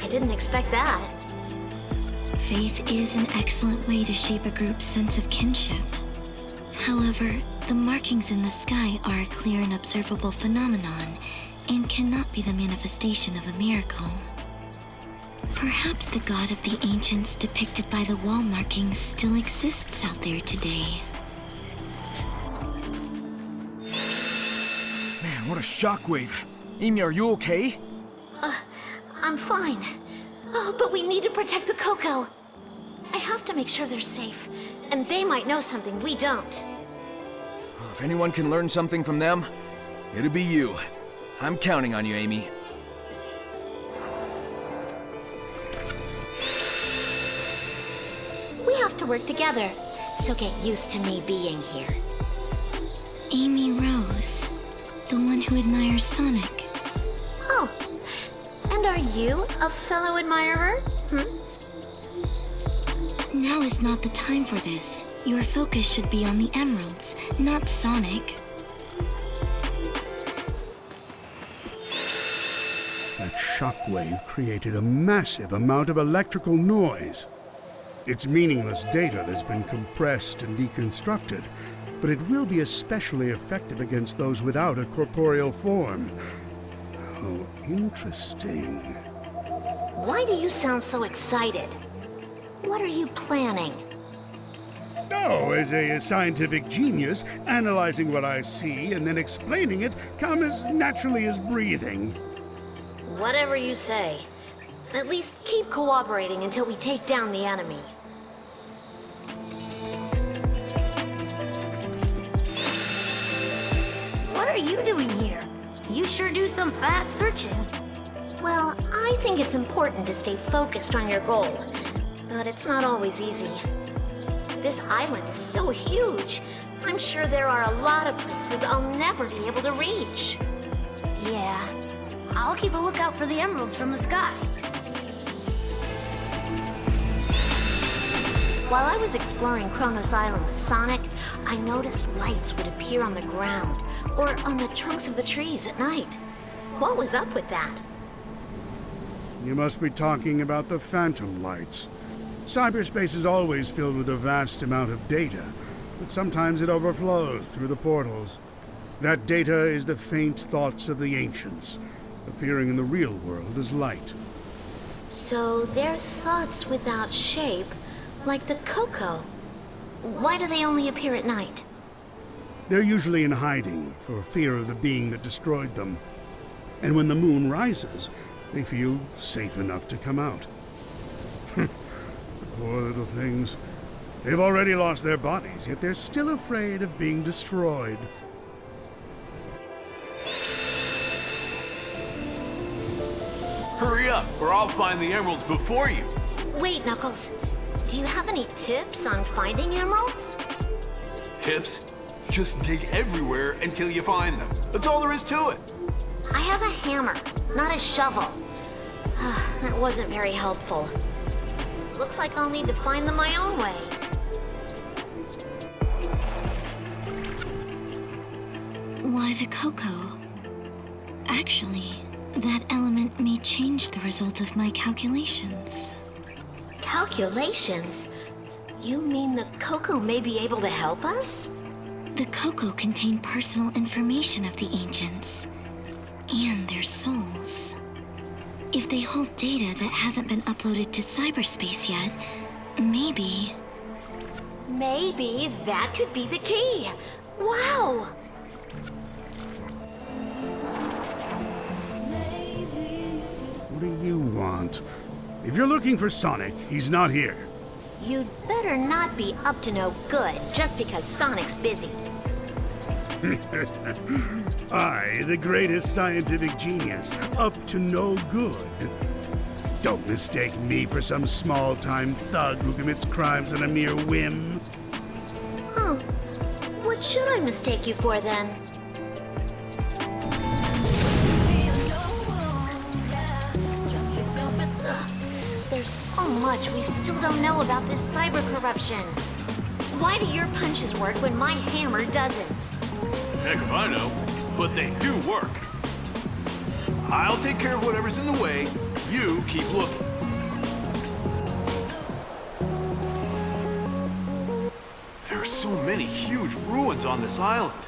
I didn't expect that. Faith is an excellent way to shape a group's sense of kinship. However, the markings in the sky are a clear and observable phenomenon and cannot be the manifestation of a miracle. Perhaps the god of the ancients depicted by the wall markings still exists out there today. Man, what a shockwave. Amy, are you okay? I'm fine. Oh, but we need to protect the Coco. I have to make sure they're safe, and they might know something we don't. Well, if anyone can learn something from them, it'll be you. I'm counting on you, Amy. We have to work together, so get used to me being here. Amy Rose, the one who admires Sonic. Oh, and are you a fellow admirer? Now is not the time for this. Your focus should be on the emeralds, not Sonic. That shockwave created a massive amount of electrical noise. It's meaningless data that's been compressed and deconstructed, but it will be especially effective against those without a corporeal form. Oh, interesting. Why do you sound so excited? What are you planning? Oh, as a scientific genius, analyzing what I see and then explaining it come as naturally as breathing. Whatever you say. At least keep cooperating until we take down the enemy. What are you doing here? You sure do some fast searching. Well, I think it's important to stay focused on your goal, but it's not always easy. This island is so huge. I'm sure there are a lot of places I'll never be able to reach. Yeah, I'll keep a lookout for the emeralds from the sky. While I was exploring Kronos Island with Sonic, I noticed lights would appear on the ground or on the trunks of the trees at night. What was up with that? You must be talking about the phantom lights. Cyberspace is always filled with a vast amount of data, but sometimes it overflows through the portals. That data is the faint thoughts of the ancients, appearing in the real world as light. So they're thoughts without shape, like the Coco. Why do they only appear at night? They're usually in hiding for fear of the being that destroyed them. And when the moon rises, they feel safe enough to come out. The poor little things. They've already lost their bodies, yet they're still afraid of being destroyed. Hurry up, or I'll find the emeralds before you. Wait, Knuckles. Do you have any tips on finding emeralds? Tips? Just dig everywhere until you find them. That's all there is to it. I have a hammer, not a shovel. That wasn't very helpful. Looks like I'll need to find them my own way. Why the Coco? Actually, that element may change the result of my calculations. Calculations? You mean the Coco may be able to help us? The Coco contain personal information of the ancients and their souls. If they hold data that hasn't been uploaded to cyberspace yet, maybe... Maybe that could be the key. Wow! What do you want? If you're looking for Sonic, he's not here. You'd better not be up to no good just because Sonic's busy. I, the greatest scientific genius, up to no good. Don't mistake me for some small-time thug who commits crimes on a mere whim. Huh. What should I mistake you for then? Ugh, there's so much we still don't know about this cyber corruption. Why do your punches work when my hammer doesn't? Heck if I know, but they do work. I'll take care of whatever's in the way. You keep looking. There are so many huge ruins on this island.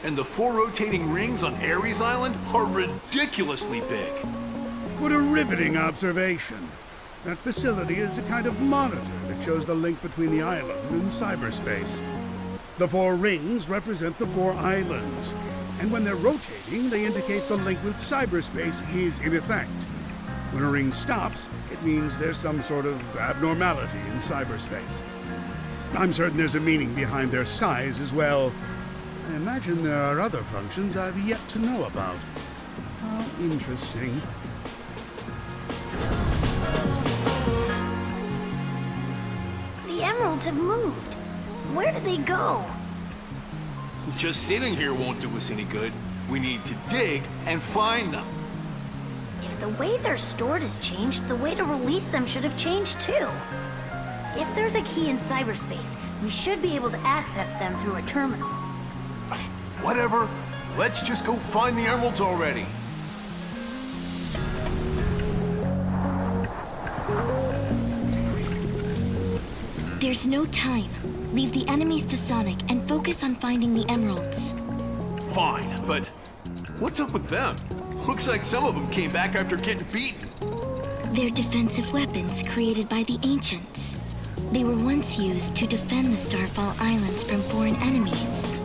And the 4 rotating rings on Ares Island are ridiculously big. What a riveting observation. That facility is a kind of monitor that shows the link between the island and cyberspace. The 4 rings represent the 4 islands, and when they're rotating, they indicate the link with cyberspace is in effect. When a ring stops, it means there's some sort of abnormality in cyberspace. I'm certain there's a meaning behind their size as well. I imagine there are other functions I've yet to know about. How interesting. The emeralds have moved. Where did they go? Just sitting here won't do us any good. We need to dig and find them. If the way they're stored has changed, the way to release them should have changed too. If there's a key in cyberspace, we should be able to access them through a terminal. Whatever. Let's just go find the emeralds already. There's no time. Leave the enemies to Sonic and focus on finding the emeralds. Fine, but what's up with them? Looks like some of them came back after getting beaten. They're defensive weapons created by the ancients. They were once used to defend the Starfall Islands from foreign enemies.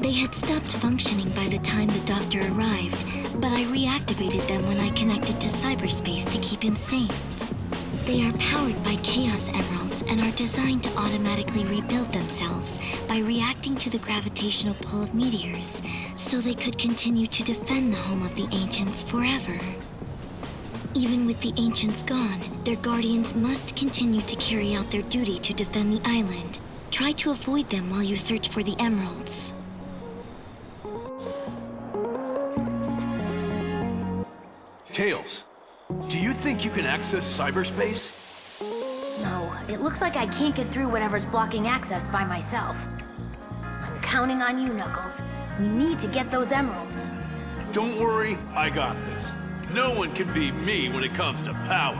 They had stopped functioning by the time the Doctor arrived, but I reactivated them when I connected to cyberspace to keep him safe. They are powered by Chaos Emeralds and are designed to automatically rebuild themselves by reacting to the gravitational pull of meteors, so they could continue to defend the home of the Ancients forever. Even with the Ancients gone, their guardians must continue to carry out their duty to defend the island. Try to avoid them while you search for the emeralds. Tails, do you think you can access cyberspace? No, it looks like I can't get through whatever's blocking access by myself. I'm counting on you, Knuckles. We need to get those emeralds. Don't worry, I got this. No one can beat me when it comes to power.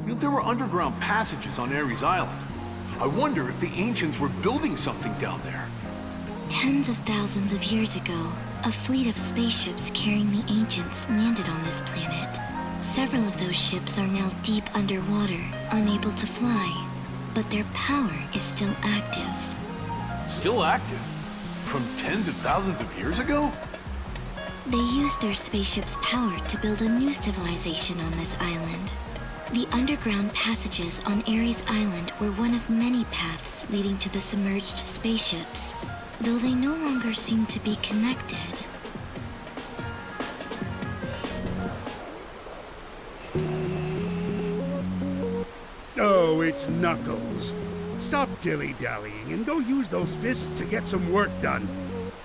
You know, there were underground passages on Ares Island. I wonder if the Ancients were building something down there. Tens of thousands of years ago, a fleet of spaceships carrying the Ancients landed on this planet. Several of those ships are now deep underwater, unable to fly, but their power is still active. Still active? From tens of thousands of years ago? They used their spaceship's power to build a new civilization on this island. The underground passages on Ares Island were one of many paths leading to the submerged spaceships, though they no longer seem to be connected. Oh, it's Knuckles. Stop dilly-dallying and go use those fists to get some work done.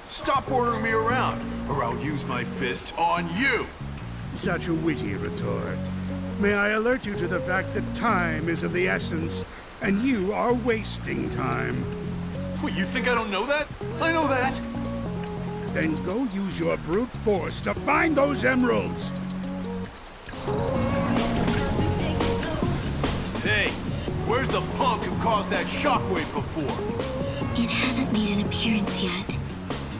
Stop ordering me around, or I'll use my fists on you! Such a witty retort. May I alert you to the fact that time is of the essence, and you are wasting time. What, you think I don't know that? I know that! Then go use your brute force to find those emeralds! Where's the punk who caused that shockwave before? It hasn't made an appearance yet.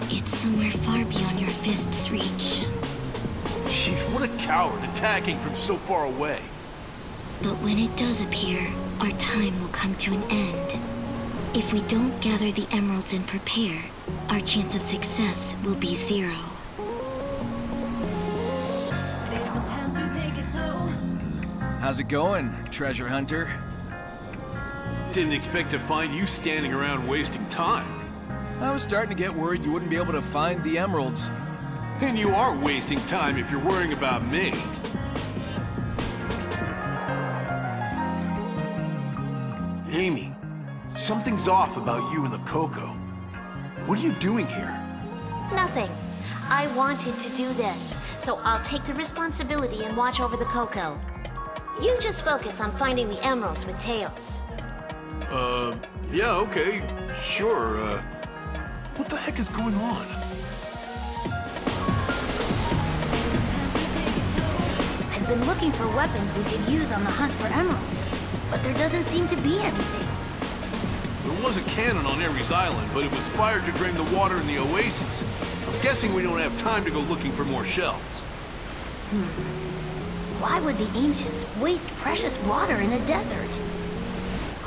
It's somewhere far beyond your fist's reach. Jeez, what a coward attacking from so far away. But when it does appear, our time will come to an end. If we don't gather the emeralds and prepare, our chance of success will be 0. How's it going, treasure hunter? Didn't expect to find you standing around wasting time. I was starting to get worried you wouldn't be able to find the emeralds. Then you are wasting time if you're worrying about me. Amy, something's off about you and the Coco. What are you doing here? Nothing. I wanted to do this, so I'll take the responsibility and watch over the Coco. You just focus on finding the emeralds with Tails. Yeah, okay, sure, what the heck is going on? I've been looking for weapons we could use on the hunt for emeralds, but there doesn't seem to be anything. There was a cannon on Ares Island, but it was fired to drain the water in the oasis. I'm guessing we don't have time to go looking for more shells. Why would the ancients waste precious water in a desert?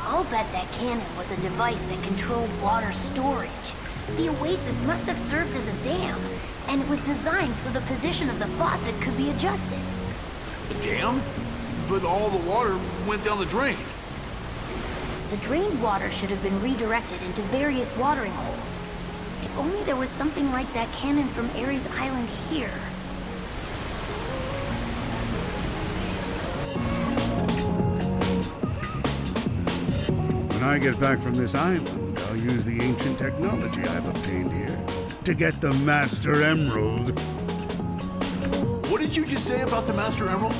I'll bet that cannon was a device that controlled water storage. The oasis must have served as a dam, and it was designed so the position of the faucet could be adjusted. A dam? But all the water went down the drain. The drained water should have been redirected into various watering holes. If only there was something like that cannon from Ares Island here. When I get back from this island, I'll use the ancient technology I've obtained here to get the Master Emerald. What did you just say about the Master Emerald?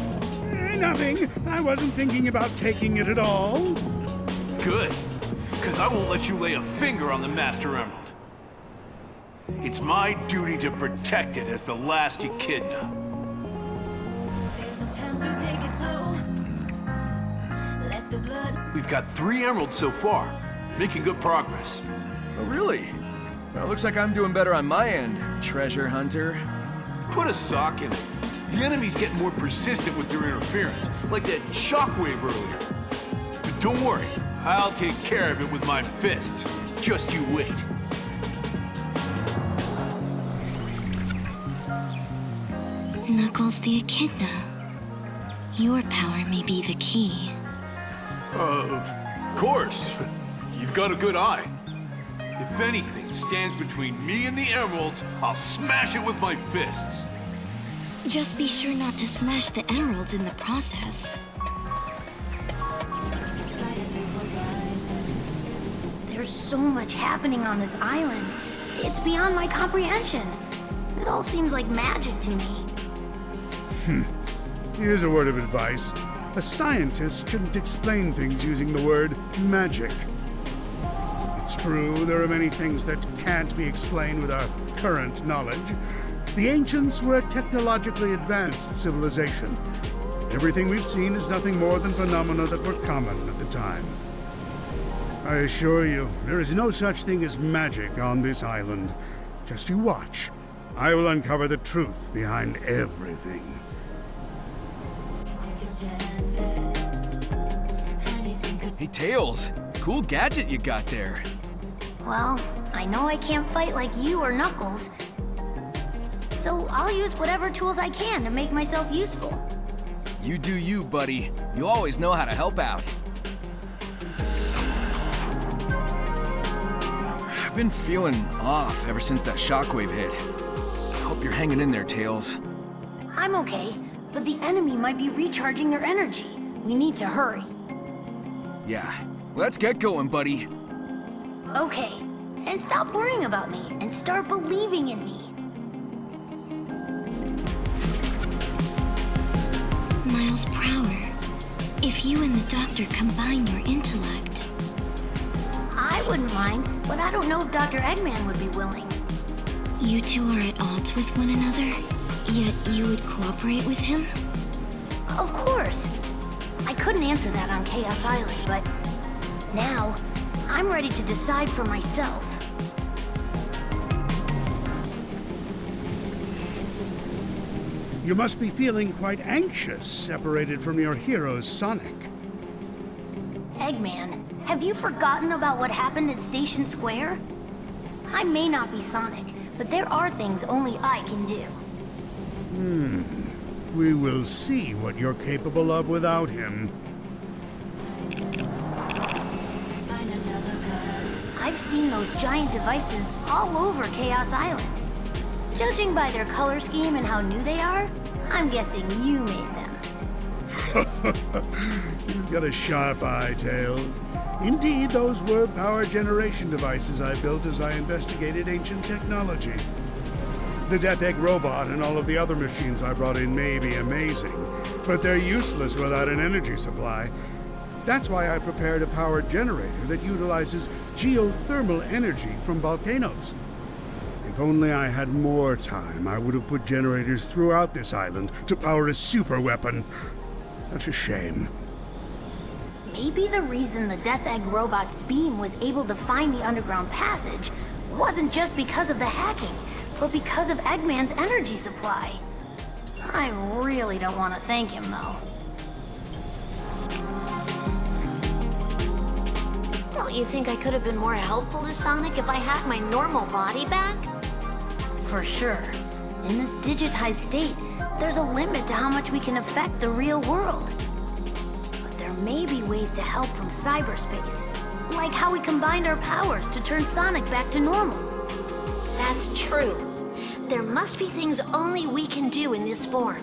Nothing. I wasn't thinking about taking it at all. Good, because I won't let you lay a finger on the Master Emerald. It's my duty to protect it as the last Echidna. We've got 3 emeralds so far, making good progress. Oh, really? Well, it looks like I'm doing better on my end, treasure hunter. Put a sock in it. The enemy's getting more persistent with their interference, like that shockwave earlier. But don't worry, I'll take care of it with my fists. Just you wait. Knuckles the Echidna. Your power may be the key. Of course. You've got a good eye. If anything stands between me and the emeralds, I'll smash it with my fists. Just be sure not to smash the emeralds in the process. There's so much happening on this island. It's beyond my comprehension. It all seems like magic to me. Here's a word of advice. A scientist shouldn't explain things using the word magic. It's true, there are many things that can't be explained with our current knowledge. The ancients were a technologically advanced civilization. Everything we've seen is nothing more than phenomena that were common at the time. I assure you, there is no such thing as magic on this island. Just you watch. I will uncover the truth behind everything. Hey, Tails, cool gadget you got there. Well, I know I can't fight like you or Knuckles, so I'll use whatever tools I can to make myself useful. You do you, buddy. You always know how to help out. I've been feeling off ever since that shockwave hit. I hope you're hanging in there, Tails. I'm okay, but the enemy might be recharging their energy. We need to hurry. Yeah, let's get going, buddy. Okay, and stop worrying about me and start believing in me. Miles Prower, if you and the Doctor combine your intellect... I wouldn't mind, but I don't know if Dr. Eggman would be willing. You two are at odds with one another, yet you would cooperate with him? Of course. I couldn't answer that on Chaos Island, but Now, I'm ready to decide for myself. You must be feeling quite anxious, separated from your hero, Sonic. Eggman, have you forgotten about what happened at Station Square? I may not be Sonic, but there are things only I can do. We will see what you're capable of without him. I've seen those giant devices all over Chaos Island. Judging by their color scheme and how new they are, I'm guessing you made them. You've got a sharp eye, Tails. Indeed, those were power generation devices I built as I investigated ancient technology. The Death Egg robot and all of the other machines I brought in may be amazing, but they're useless without an energy supply. That's why I prepared a power generator that utilizes geothermal energy from volcanoes. If only I had more time, I would have put generators throughout this island to power a super weapon. Such a shame. Maybe the reason the Death Egg robot's beam was able to find the underground passage wasn't just because of the hacking, but because of Eggman's energy supply. I really don't want to thank him, though. Well, you think I could have been more helpful to Sonic if I had my normal body back? For sure. In this digitized state, there's a limit to how much we can affect the real world. But there may be ways to help from cyberspace, like how we combined our powers to turn Sonic back to normal. That's true. There must be things only we can do in this form.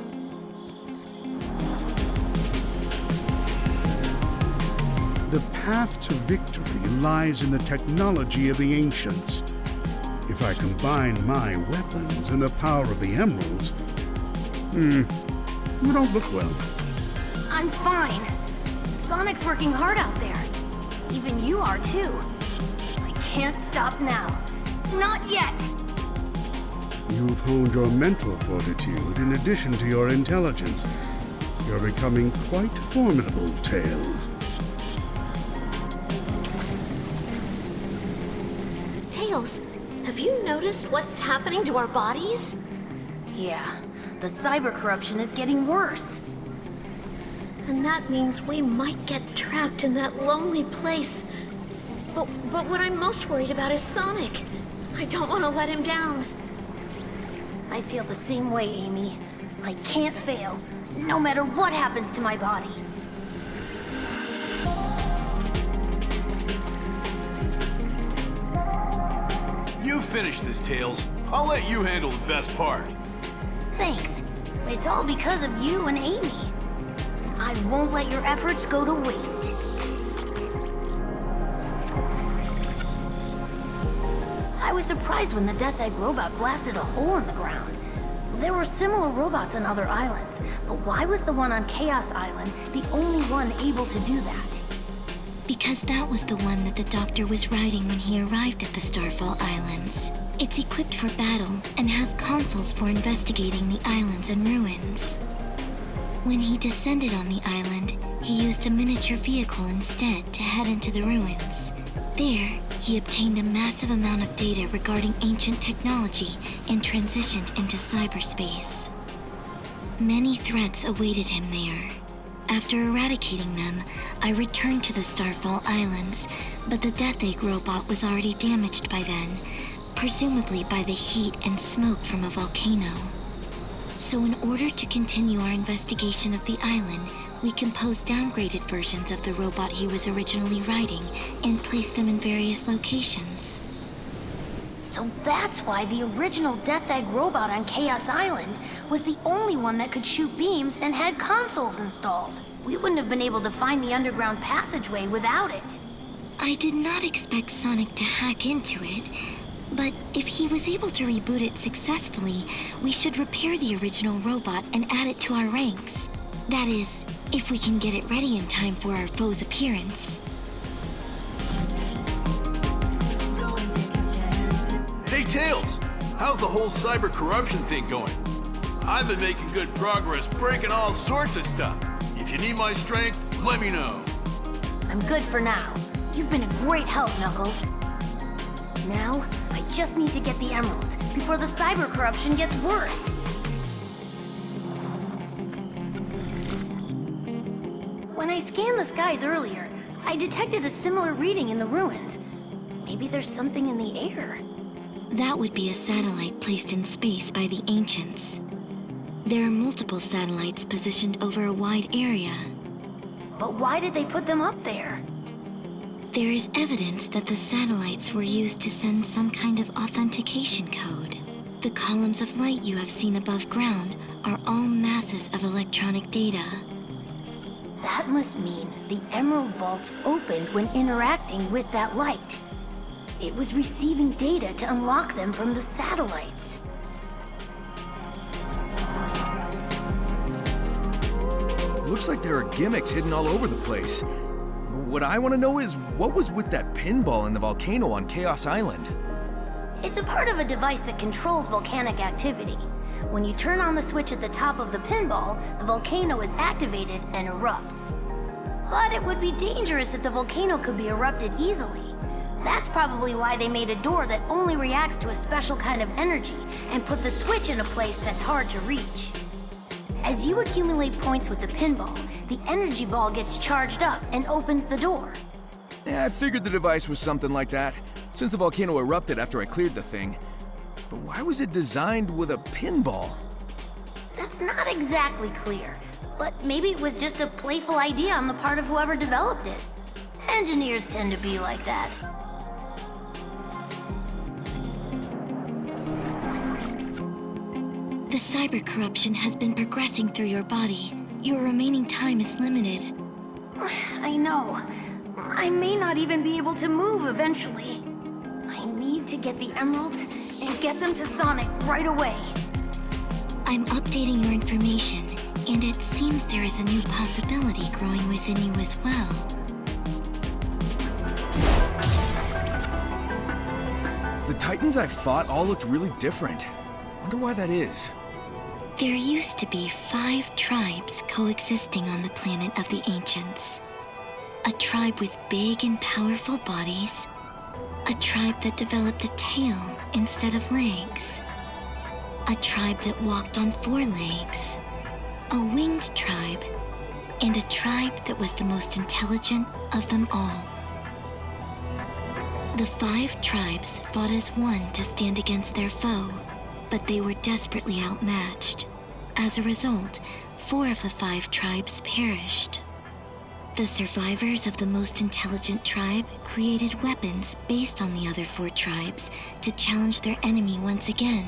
The path to victory lies in the technology of the ancients. If I combine my weapons and the power of the emeralds... you don't look well. I'm fine. Sonic's working hard out there. Even you are, too. I can't stop now. Not yet! You've honed your mental fortitude in addition to your intelligence. You're becoming quite formidable, Tails. Tails, have you noticed what's happening to our bodies? Yeah, the cyber corruption is getting worse. And that means we might get trapped in that lonely place. But what I'm most worried about is Sonic. I don't want to let him down. I feel the same way, Amy. I can't fail, no matter what happens to my body. You finish this, Tails. I'll let you handle the best part. Thanks. It's all because of you and Amy. And I won't let your efforts go to waste. I was surprised when the Death Egg robot blasted a hole in the ground. There were similar robots on other islands, but why was the one on Chaos Island the only one able to do that? Because that was the one that the doctor was riding when he arrived at the Starfall Islands. It's equipped for battle and has consoles for investigating the islands and ruins. When he descended on the island, he used a miniature vehicle instead to head into the ruins. There, he obtained a massive amount of data regarding ancient technology and transitioned into cyberspace. Many threats awaited him there. After eradicating them, I returned to the Starfall Islands, but the Death Egg robot was already damaged by then, presumably by the heat and smoke from a volcano. So in order to continue our investigation of the island, we composed downgraded versions of the robot he was originally riding and placed them in various locations. So that's why the original Death Egg robot on Chaos Island was the only one that could shoot beams and had consoles installed. We wouldn't have been able to find the underground passageway without it. I did not expect Sonic to hack into it, but if he was able to reboot it successfully, we should repair the original robot and add it to our ranks. That is, if we can get it ready in time for our foe's appearance. Hey, Tails! How's the whole cyber corruption thing going? I've been making good progress breaking all sorts of stuff. If you need my strength, let me know. I'm good for now. You've been a great help, Knuckles. Now, I just need to get the emeralds before the cyber corruption gets worse. When I scanned the skies earlier, I detected a similar reading in the ruins. Maybe there's something in the air. That would be a satellite placed in space by the ancients. There are multiple satellites positioned over a wide area. But why did they put them up there? There is evidence that the satellites were used to send some kind of authentication code. The columns of light you have seen above ground are all masses of electronic data. That must mean the Emerald Vaults opened when interacting with that light. It was receiving data to unlock them from the satellites. It looks like there are gimmicks hidden all over the place. What I want to know is, what was with that pinball in the volcano on Chaos Island? It's a part of a device that controls volcanic activity. When you turn on the switch at the top of the pinball, the volcano is activated and erupts. But it would be dangerous if the volcano could be erupted easily. That's probably why they made a door that only reacts to a special kind of energy and put the switch in a place that's hard to reach. As you accumulate points with the pinball, the energy ball gets charged up and opens the door. Yeah, I figured the device was something like that, since the volcano erupted after I cleared the thing. But why was it designed with a pinball? That's not exactly clear, but maybe it was just a playful idea on the part of whoever developed it. Engineers tend to be like that. The cyber corruption has been progressing through your body. Your remaining time is limited. I know. I may not even be able to move eventually. I need to get the emeralds and get them to Sonic right away. I'm updating your information, and it seems there is a new possibility growing within you as well. The Titans I fought all looked really different. Wonder why that is. There used to be 5 tribes coexisting on the planet of the ancients. A tribe with big and powerful bodies. A tribe that developed a tail instead of legs. A tribe that walked on 4 legs. A winged tribe. And a tribe that was the most intelligent of them all. The 5 tribes fought as one to stand against their foe, but they were desperately outmatched. As a result, 4 of the 5 tribes perished. The survivors of the most intelligent tribe created weapons based on the other 4 tribes to challenge their enemy once again.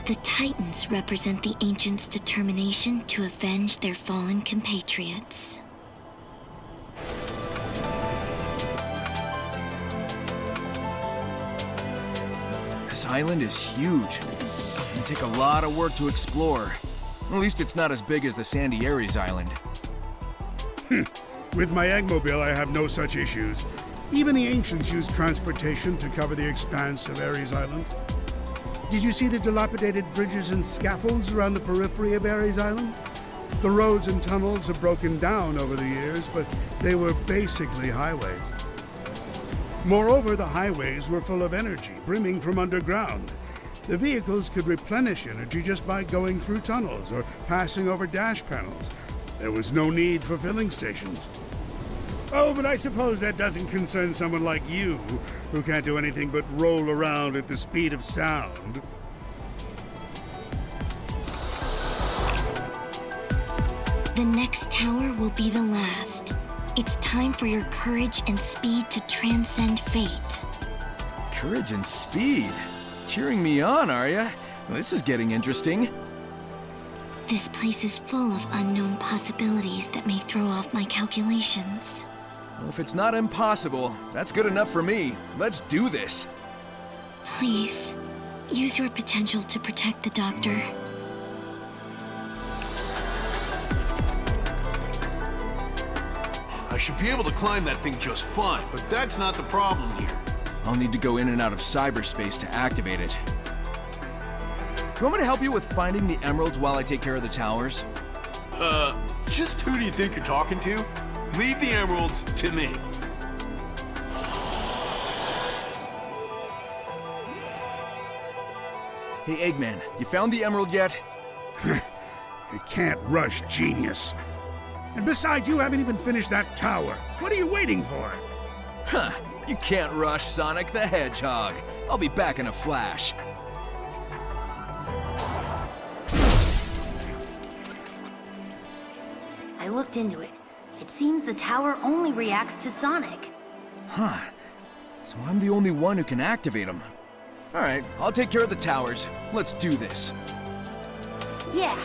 The Titans represent the ancients' determination to avenge their fallen compatriots. This island is huge. It'll take a lot of work to explore. At least it's not as big as the Sandy Ares Island. With my Eggmobile, I have no such issues. Even the ancients used transportation to cover the expanse of Ares Island. Did you see the dilapidated bridges and scaffolds around the periphery of Ares Island? The roads and tunnels have broken down over the years, but they were basically highways. Moreover, the highways were full of energy, brimming from underground. The vehicles could replenish energy just by going through tunnels or passing over dash panels. There was no need for filling stations. Oh, but I suppose that doesn't concern someone like you, who can't do anything but roll around at the speed of sound. The next tower will be the last. It's time for your courage and speed to transcend fate. Courage and speed? Cheering me on, are ya? Well, this is getting interesting. This place is full of unknown possibilities that may throw off my calculations. Well, if it's not impossible, that's good enough for me. Let's do this. Please, use your potential to protect the Doctor. I should be able to climb that thing just fine, but that's not the problem here. I'll need to go in and out of cyberspace to activate it. Do you want me to help you with finding the emeralds while I take care of the towers? Just who do you think you're talking to? Leave the emeralds to me. Hey, Eggman, you found the emerald yet? You can't rush genius. And besides, you haven't even finished that tower. What are you waiting for? Huh, you can't rush Sonic the Hedgehog. I'll be back in a flash. I looked into it. It seems the tower only reacts to Sonic. Huh. So I'm the only one who can activate them. Alright, I'll take care of the towers. Let's do this. Yeah,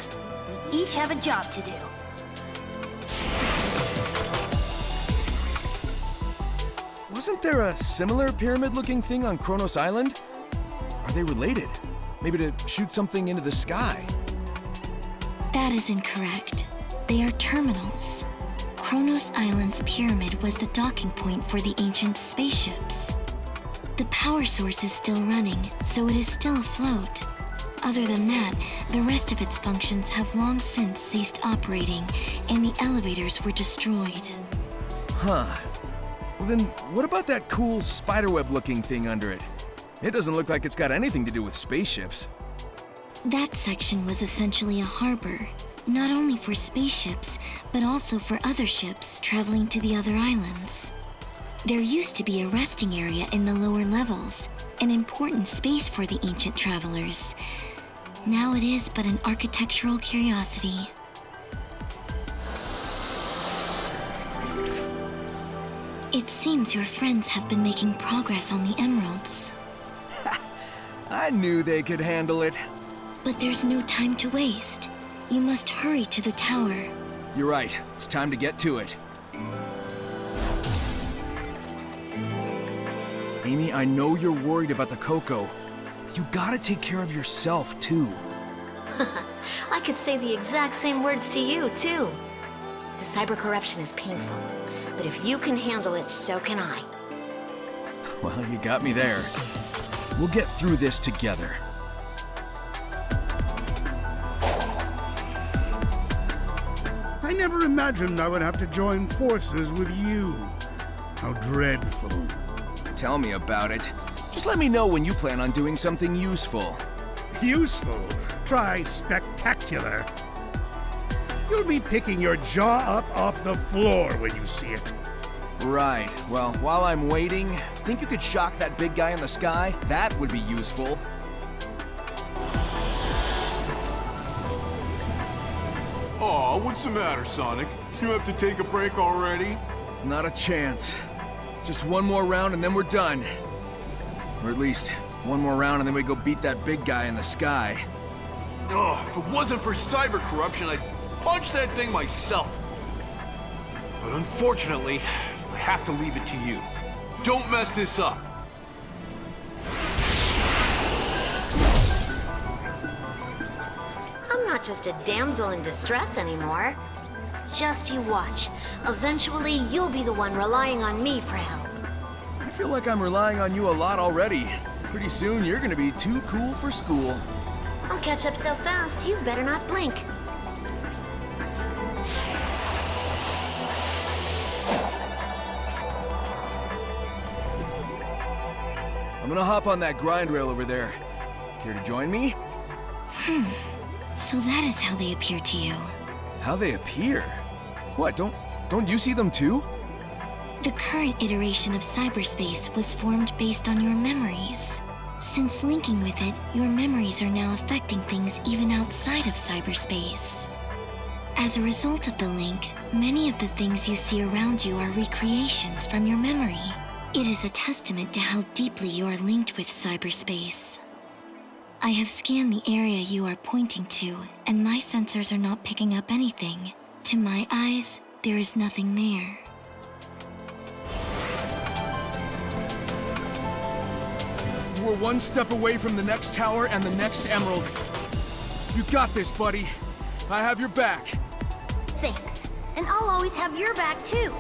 we each have a job to do. Wasn't there a similar pyramid-looking thing on Kronos Island? Are they related? Maybe to shoot something into the sky? That is incorrect. They are terminals. Kronos Island's pyramid was the docking point for the ancient spaceships. The power source is still running, so it is still afloat. Other than that, the rest of its functions have long since ceased operating, and the elevators were destroyed. Huh. Well then, what about that cool spiderweb-looking thing under it? It doesn't look like it's got anything to do with spaceships. That section was essentially a harbor, not only for spaceships, but also for other ships traveling to the other islands. There used to be a resting area in the lower levels, an important space for the ancient travelers. Now it is but an architectural curiosity. It seems your friends have been making progress on the emeralds. I knew they could handle it. But there's no time to waste. You must hurry to the tower. You're right. It's time to get to it. Amy, I know you're worried about the Coco. You gotta take care of yourself, too. I could say the exact same words to you, too. The cyber corruption is painful, but if you can handle it, so can I. Well, you got me there. We'll get through this together. I never imagined I would have to join forces with you. How dreadful. Tell me about it. Just let me know when you plan on doing something useful. Useful? Try spectacular. You'll be picking your jaw up off the floor when you see it. Right. Well, while I'm waiting, think you could shock that big guy in the sky? That would be useful. Aw, what's the matter, Sonic? You have to take a break already? Not a chance. Just one more round and then we're done. Or at least, one more round and then we go beat that big guy in the sky. Ugh, if it wasn't for cyber corruption, I'd punch that thing myself. But unfortunately, I have to leave it to you. Don't mess this up. I'm not just a damsel in distress anymore. Just you watch. Eventually, you'll be the one relying on me for help. I feel like I'm relying on you a lot already. Pretty soon you're gonna be too cool for school. I'll catch up so fast, you better not blink. I'm gonna hop on that grind rail over there. Care to join me? So that is how they appear to you. How they appear? What, don't you see them too? The current iteration of cyberspace was formed based on your memories. Since linking with it, your memories are now affecting things even outside of cyberspace. As a result of the link, many of the things you see around you are recreations from your memory. It is a testament to how deeply you are linked with cyberspace. I have scanned the area you are pointing to, and my sensors are not picking up anything. To my eyes, there is nothing there. We're one step away from the next tower and the next emerald. You got this, buddy. I have your back. Thanks. And I'll always have your back, too.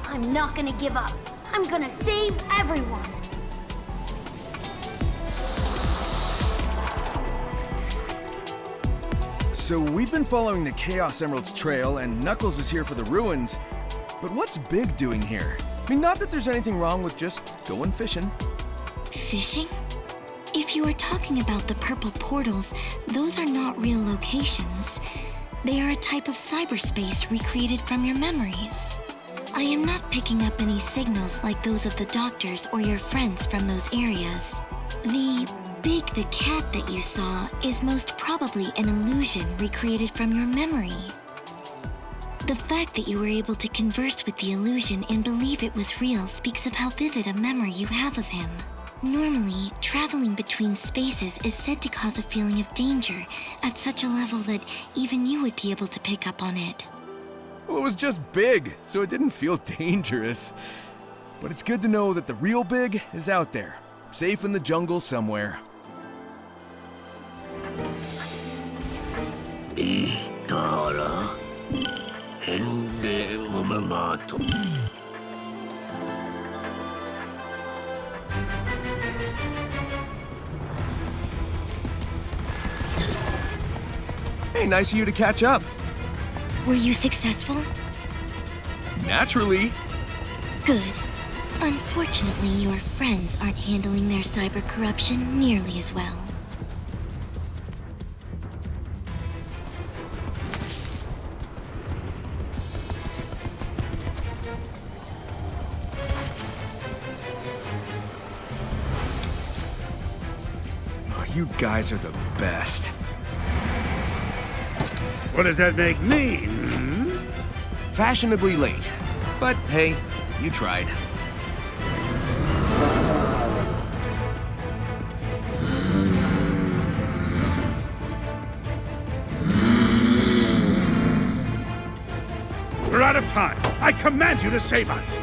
I'm not gonna give up. I'm gonna save everyone. So we've been following the Chaos Emerald's trail, and Knuckles is here for the ruins. But what's Big doing here? I mean, not that there's anything wrong with just going fishing. Fishing? If if you are talking about the purple portals, those are not real locations. They are a type of cyberspace recreated from your memories. I am not picking up any signals like those of the doctors or your friends from those areas. The Big the cat that you saw is most probably an illusion recreated from your memory. The fact that you were able to converse with the illusion and believe it was real speaks of how vivid a memory you have of him. Normally, traveling between spaces is said to cause a feeling of danger at such a level that even you would be able to pick up on it. Well, it was just big, so it didn't feel dangerous. But it's good to know that the real big is out there, safe in the jungle somewhere. Hey, nice of you to catch up. Were you successful? Naturally. Good. Unfortunately, your friends aren't handling their cyber corruption nearly as well. Oh, you guys are the best. What does that make me? Hmm? Fashionably late. But hey, you tried. We're out of time. I command you to save us.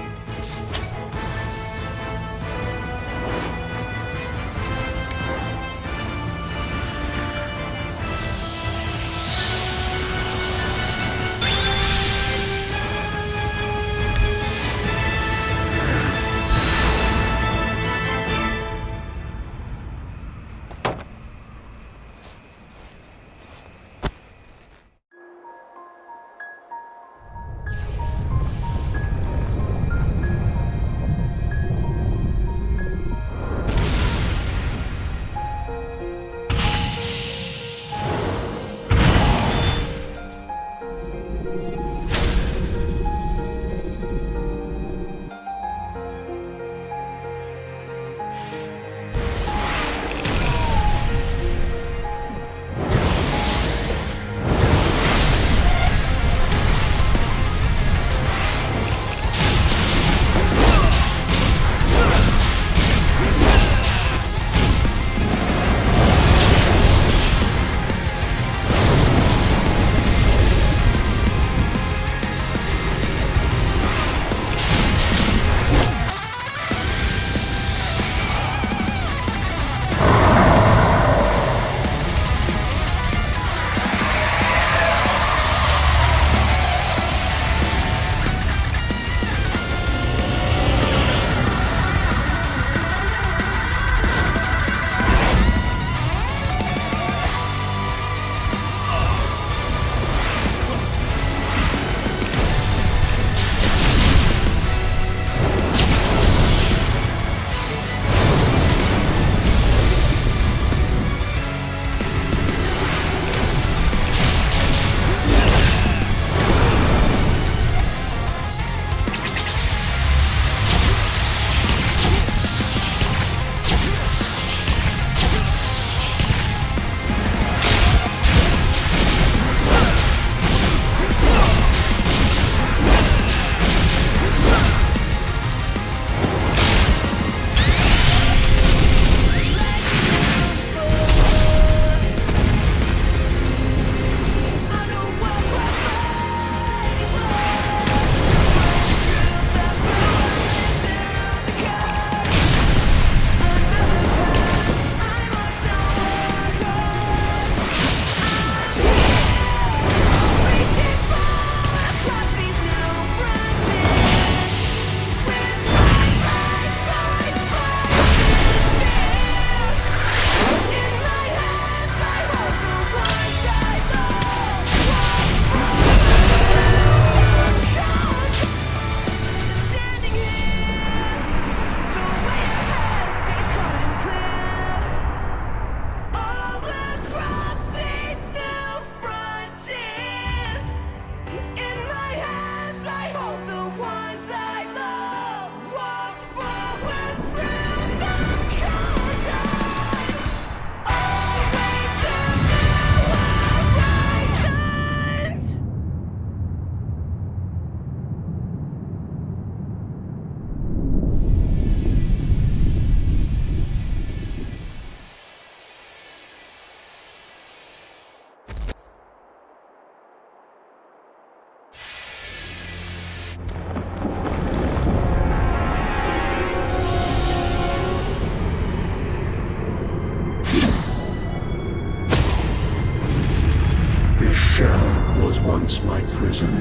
once my prison.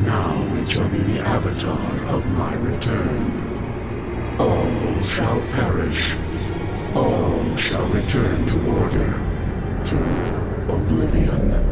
Now it shall be the avatar of my return. All shall perish. All shall return to order, to oblivion.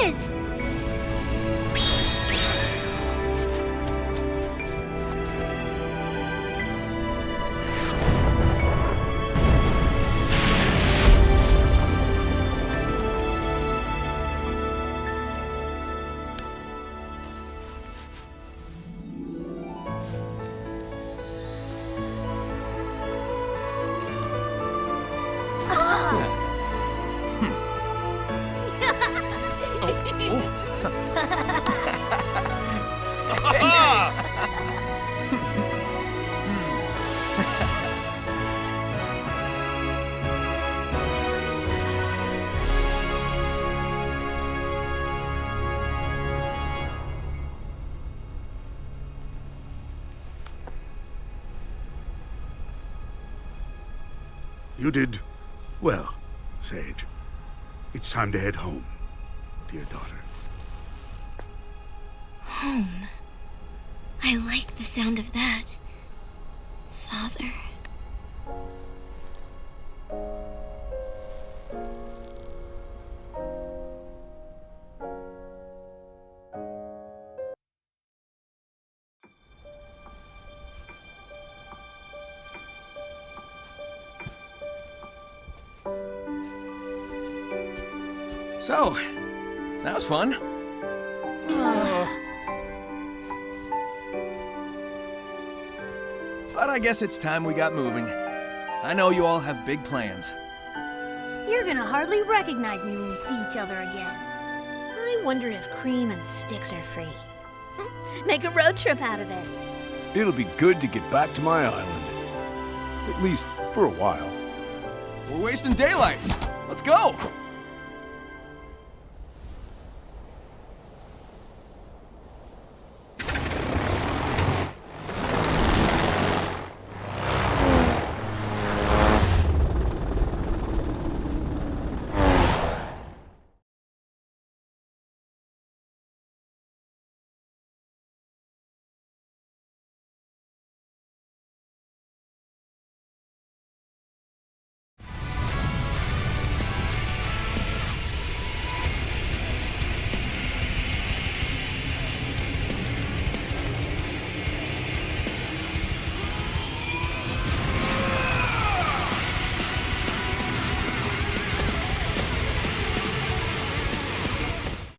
is! You did well, Sage. It's time to head home, dear daughter. Home. I like the sound of that. Father. So, that was fun. But I guess it's time we got moving. I know you all have big plans. You're gonna hardly recognize me when we see each other again. I wonder if Cream and Sticks are free. Make a road trip out of it. It'll be good to get back to my island. At least for a while. We're wasting daylight. Let's go!